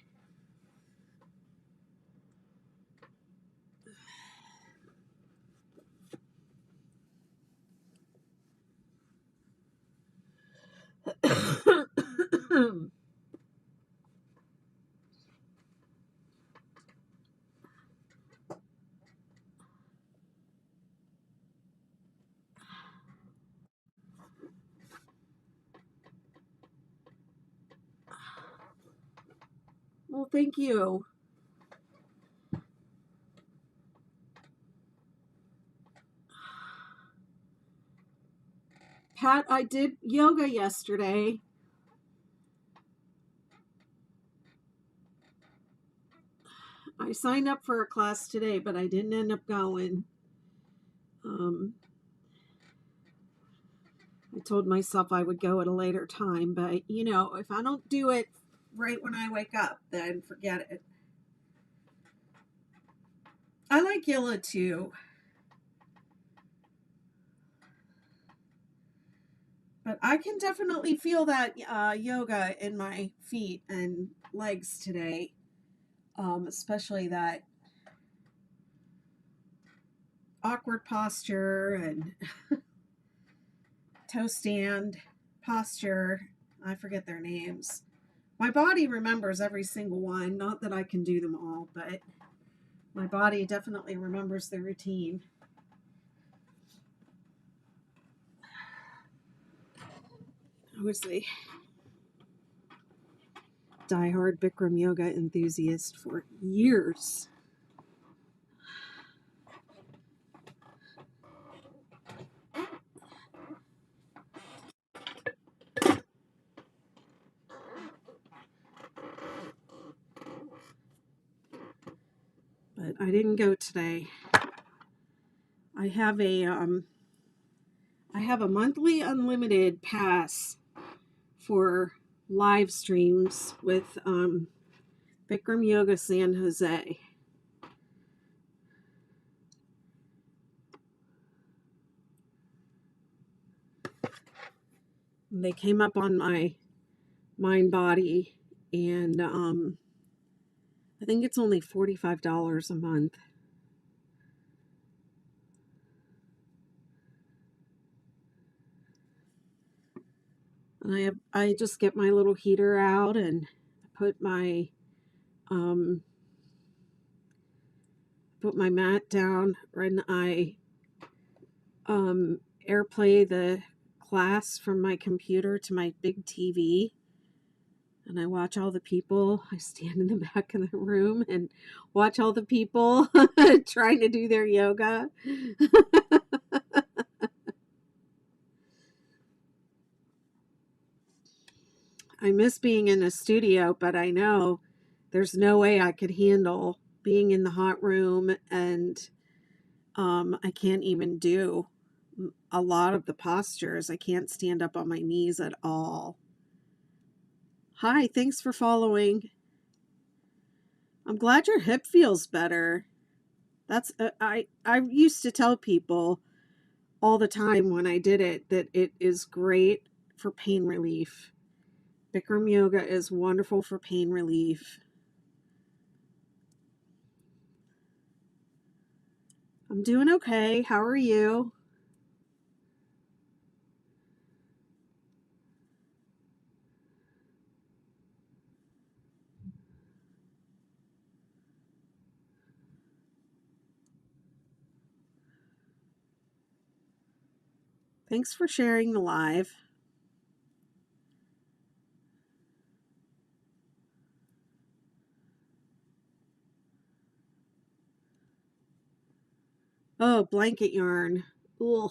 Well, thank you. Pat, I did yoga yesterday. I signed up for a class today, but I didn't end up going. I told myself I would go at a later time, but you know, if I don't do it right when I wake up, then forget it. I like yoga too. But I can definitely feel that yoga in my feet and legs today, especially that awkward posture and toe stand posture. I forget their names. My body remembers every single one. Not that I can do them all, but my body definitely remembers the routine. I was a diehard Bikram yoga enthusiast for years. But I didn't go today. I have a monthly unlimited pass for live streams with Bikram Yoga San Jose. They came up on my Mind Body, and I think it's only $45 a month. And I just get my little heater out and put my mat down, and I airplay the class from my computer to my big TV, and I watch all the people. I stand in the back of the room and watch all the people trying to do their yoga. I miss being in a studio, but I know there's no way I could handle being in the hot room, and I can't even do a lot of the postures. I can't stand up on my knees at all. Hi, thanks for following. I'm glad your hip feels better. That's I used to tell people all the time when I did it that it is great for pain relief. Bikram yoga is wonderful for pain relief. I'm doing okay. How are you? Thanks for sharing the live. Oh, blanket yarn. Ugh.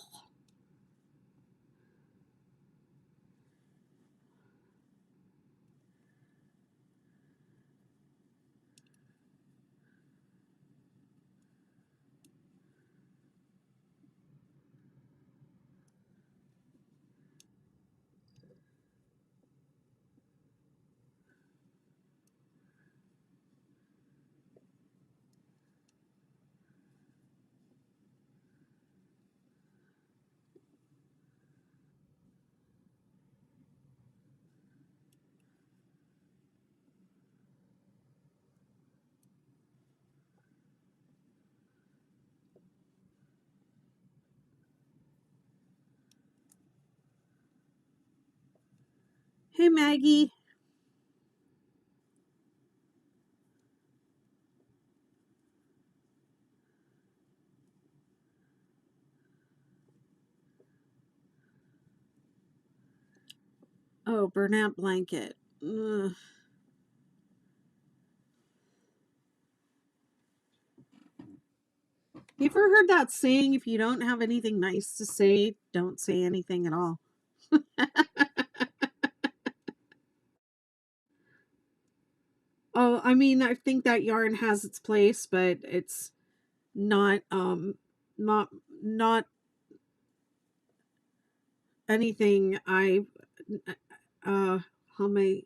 Hey, Maggie. Oh, burnout blanket. Ugh. You ever heard that saying, if you don't have anything nice to say, don't say anything at all? Oh, I mean, I think that yarn has its place, but it's not not not anything uh how may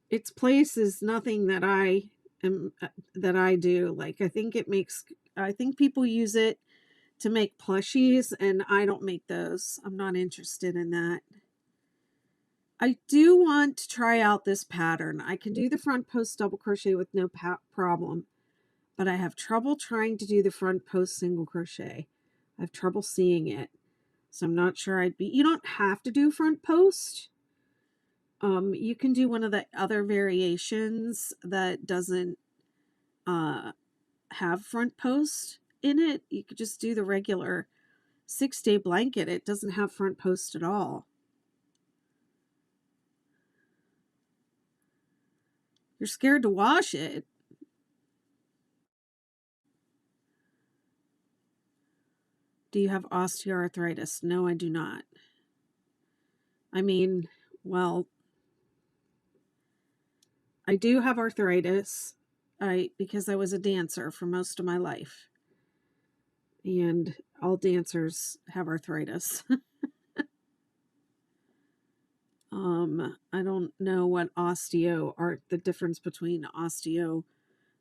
its place is nothing that I am that I do. Like I think people use it to make plushies, and I don't make those. I'm not interested in that. I do want to try out this pattern. I can do the front post double crochet with no problem, but I have trouble trying to do the front post single crochet. I have trouble seeing it. So I'm not sure you don't have to do front post. You can do one of the other variations that doesn't have front post in it. You could just do the regular 6-day blanket. It doesn't have front post at all. You're scared to wash it. Do you have osteoarthritis? No, I do not. I mean, well, I do have arthritis. Because I was a dancer for most of my life. And all dancers have arthritis. I don't know what the difference between osteo.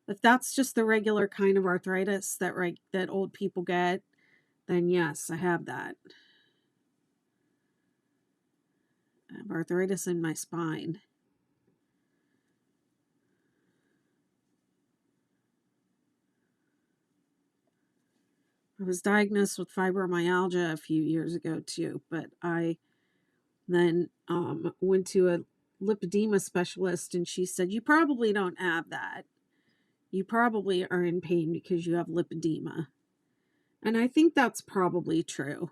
If that's just the regular kind of arthritis that old people get, then yes, I have that. I have arthritis in my spine. I was diagnosed with fibromyalgia a few years ago too, but I then went to a lipedema specialist, and she said, you probably don't have that. You probably are in pain because you have lipedema. And I think that's probably true,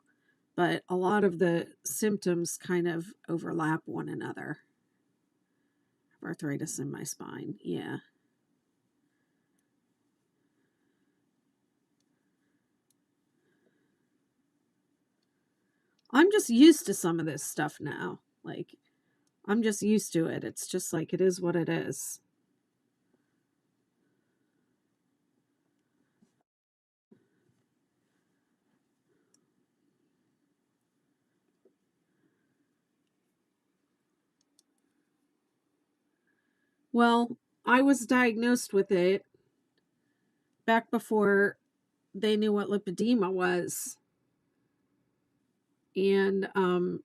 but a lot of the symptoms kind of overlap one another. Arthritis in my spine, yeah. I'm just used to some of this stuff now. Like, I'm just used to it. It's just like, it is what it is. Well, I was diagnosed with it back before they knew what lipedema was. And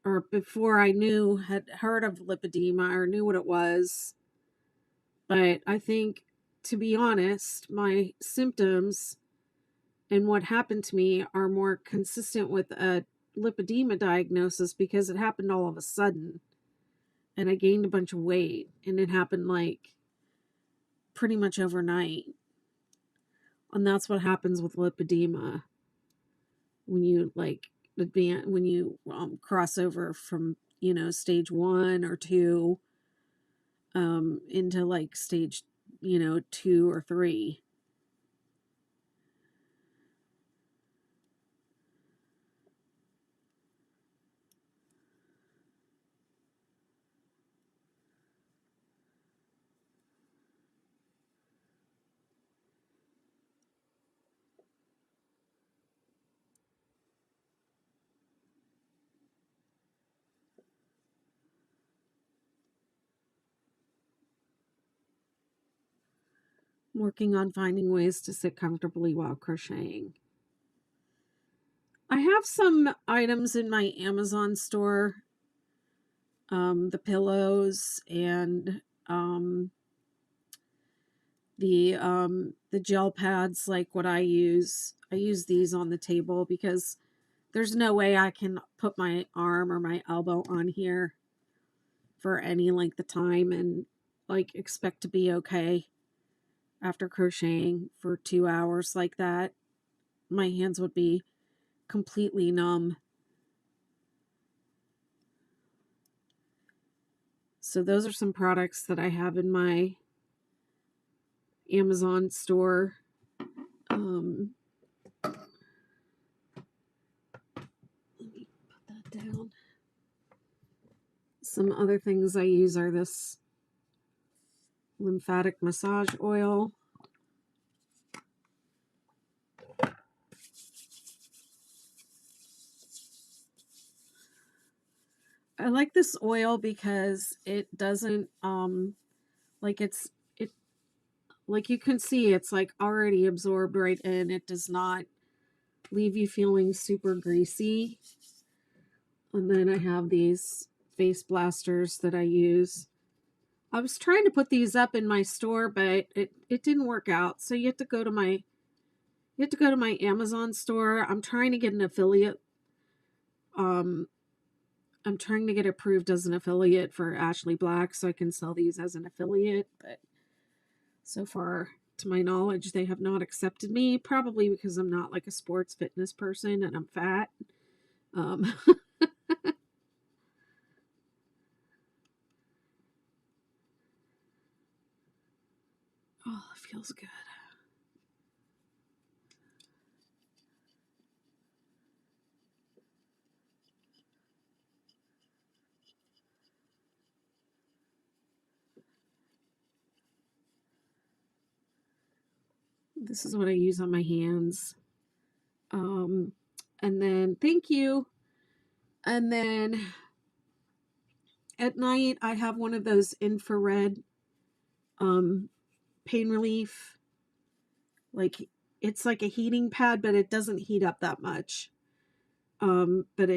or before had heard of lipedema or knew what it was. But I think, to be honest, my symptoms and what happened to me are more consistent with a lipedema diagnosis, because it happened all of a sudden and I gained a bunch of weight, and it happened like pretty much overnight. And that's what happens with lipedema when you like advance when you cross over from, you know, stage 1 or 2 into like stage, you know, 2 or 3. Working on finding ways to sit comfortably while crocheting. I have some items in my Amazon store, the pillows and the gel pads, like what I use. I use these on the table because there's no way I can put my arm or my elbow on here for any length of time and like expect to be okay after crocheting for 2 hours like that. My hands would be completely numb. So those are some products that I have in my Amazon store. Let me put that down. Some other things I use are this lymphatic massage oil. I like this oil because it doesn't like it like you can see it's like already absorbed right in. It does not leave you feeling super greasy. And then I have these face blasters that I use. I was trying to put these up in my store, but it didn't work out. So you have to go to my Amazon store. I'm trying to get an affiliate. I'm trying to get approved as an affiliate for Ashley Black so I can sell these as an affiliate, but so far, to my knowledge, they have not accepted me, probably because I'm not like a sports fitness person and I'm fat. Oh, it feels good. This is what I use on my hands. And then, thank you. And then at night, I have one of those infrared pain relief. Like, it's like a heating pad, but it doesn't heat up that much. But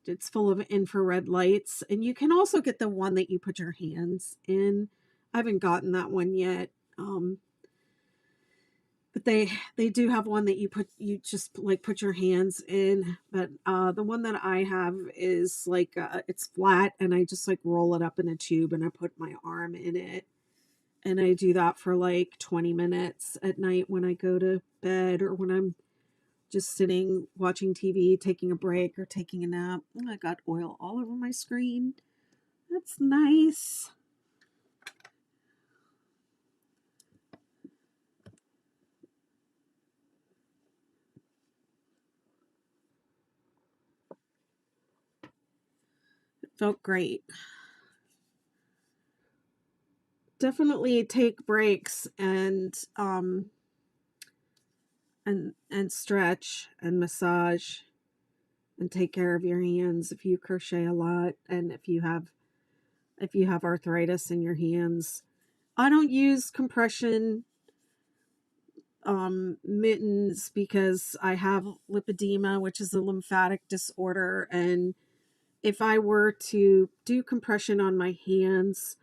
it's full of infrared lights. And you can also get the one that you put your hands in. I haven't gotten that one yet. But they do have one that you just like put your hands in. But the one that I have is like it's flat, and I just like roll it up in a tube and I put my arm in it. And I do that for like 20 minutes at night when I go to bed or when I'm just sitting watching TV, taking a break or taking a nap. Oh, I got oil all over my screen. That's nice. It felt great. Definitely take breaks and stretch and massage and take care of your hands if you crochet a lot and if you have arthritis in your hands. I don't use compression mittens because I have lipedema, which is a lymphatic disorder, and if I were to do compression on my hands,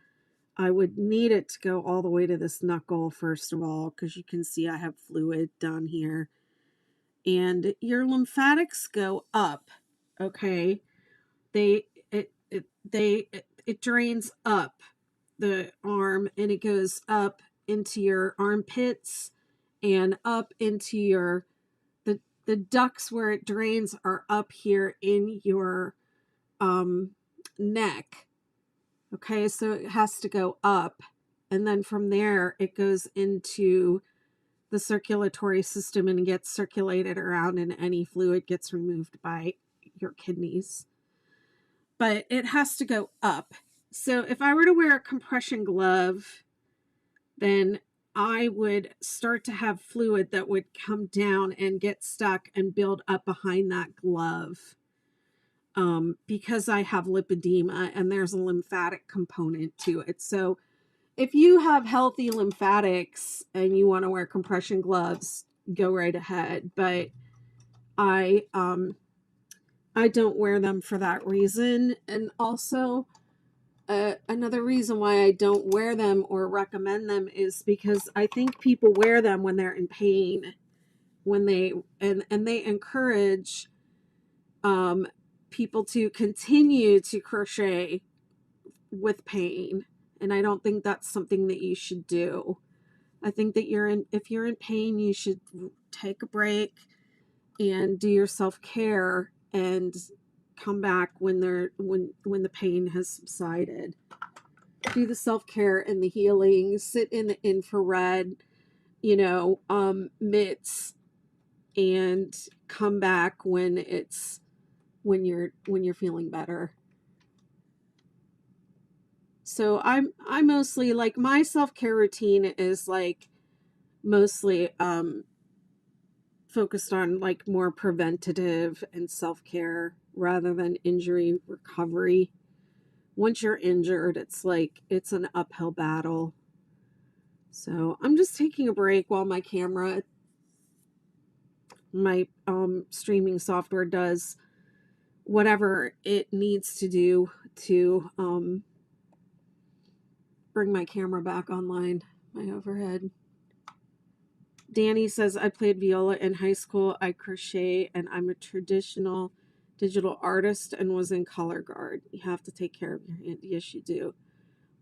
I would need it to go all the way to this knuckle first of all, because you can see I have fluid down here. And your lymphatics go up, okay? It drains up the arm and it goes up into your armpits and up into the ducts where it drains are up here in your neck. Okay, so it has to go up, and then from there it goes into the circulatory system and gets circulated around, and any fluid gets removed by your kidneys. But it has to go up. So if I were to wear a compression glove, then I would start to have fluid that would come down and get stuck and build up behind that glove. Because I have lipedema and there's a lymphatic component to it. So if you have healthy lymphatics and you want to wear compression gloves, go right ahead. But I don't wear them for that reason. And also another reason why I don't wear them or recommend them is because I think people wear them when they're in pain, when they they encourage people to continue to crochet with pain, and I don't think that's something that you should do. I think that if you're in pain, you should take a break and do your self-care and come back when the pain has subsided. Do the self-care and the healing, sit in the infrared, mitts, and come back when you're feeling better. So I mostly, like, my self-care routine is like mostly focused on like more preventative and self-care rather than injury recovery. Once you're injured, it's an uphill battle. So I'm just taking a break while my streaming software does whatever it needs to do to bring my camera back online, my overhead. Danny says, I played viola in high school. I crochet, and I'm a traditional digital artist and was in color guard. You have to take care of your hand. Yes, you do.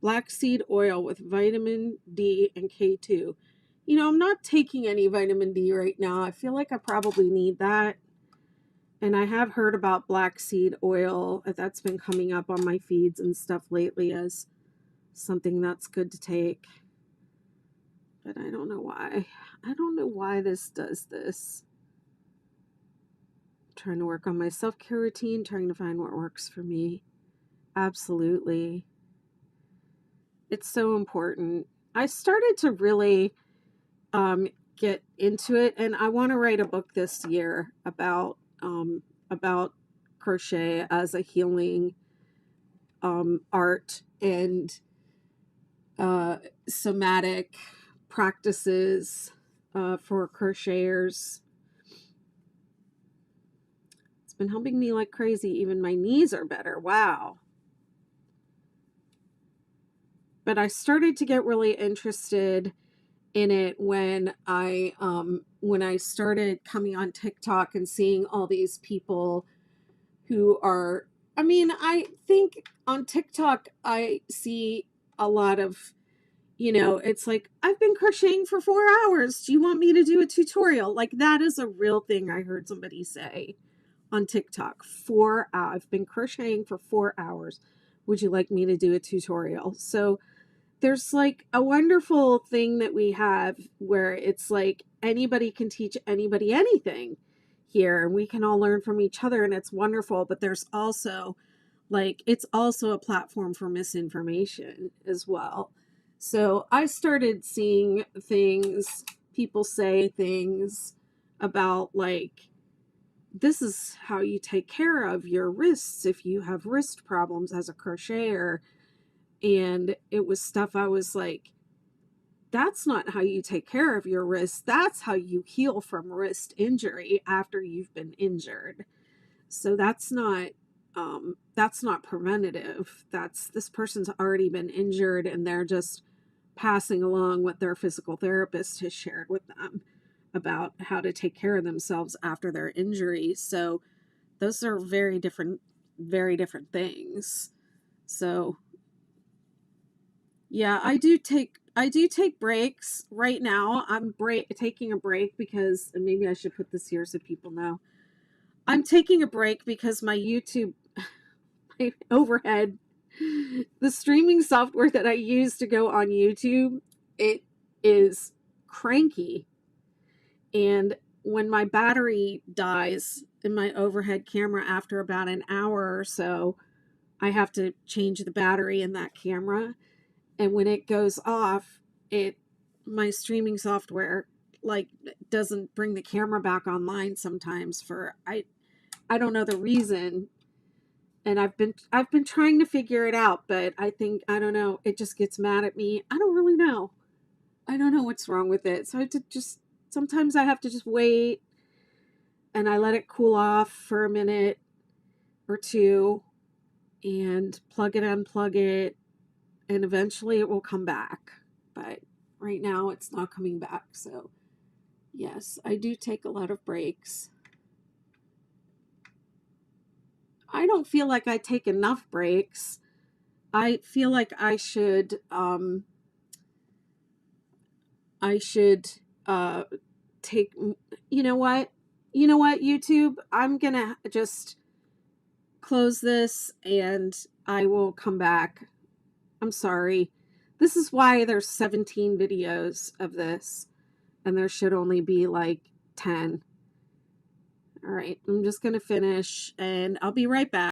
Black seed oil with vitamin D and K2. I'm not taking any vitamin D right now. I feel like I probably need that. And I have heard about black seed oil. That's been coming up on my feeds and stuff lately as something that's good to take. But I don't know why. I don't know why this does this. I'm trying to work on my self-care routine, trying to find what works for me. Absolutely. It's so important. I started to really get into it, and I want to write a book this year about crochet as a healing art and somatic practices for crocheters. It's been helping me like crazy. Even my knees are better. Wow. But I started to get really interested in it when I started coming on TikTok and seeing all these people who are, I think on TikTok I see a lot of, it's like, I've been crocheting for 4 hours. Do you want me to do a tutorial? Like, that is a real thing I heard somebody say on TikTok. 4 hours. I've been crocheting for 4 hours. Would you like me to do a tutorial? So there's like a wonderful thing that we have where it's like anybody can teach anybody anything here, and we can all learn from each other, and it's wonderful. But there's also it's also a platform for misinformation as well. So I started seeing people say things about this is how you take care of your wrists if you have wrist problems as a crocheter. And it was stuff I was like, that's not how you take care of your wrist. That's how you heal from wrist injury after you've been injured. So that's not preventative. This person's already been injured, and they're just passing along what their physical therapist has shared with them about how to take care of themselves after their injury. So those are very different things. So yeah, I do take do take breaks. Right now, I'm taking a break because, and maybe I should put this here so people know. I'm taking a break because my YouTube, my overhead, the streaming software that I use to go on YouTube, it is cranky. And when my battery dies in my overhead camera after about an hour or so, I have to change the battery in that camera. And when it goes off, my streaming software like doesn't bring the camera back online sometimes for I don't know the reason. And I've been trying to figure it out, but I think I don't know, it just gets mad at me. I don't really know. I don't know what's wrong with it. So I have to just sometimes I have to just wait and I let it cool off for a minute or two and plug it, unplug it, and eventually it will come back. But right now it's not coming back. So yes, I do take a lot of breaks. I don't feel like I take enough breaks. I feel like I should take, you know what? You know what, YouTube? I'm going to just close this and I will come back. I'm sorry. This is why there's 17 videos of this and there should only be like 10. All right, I'm just going to finish and I'll be right back.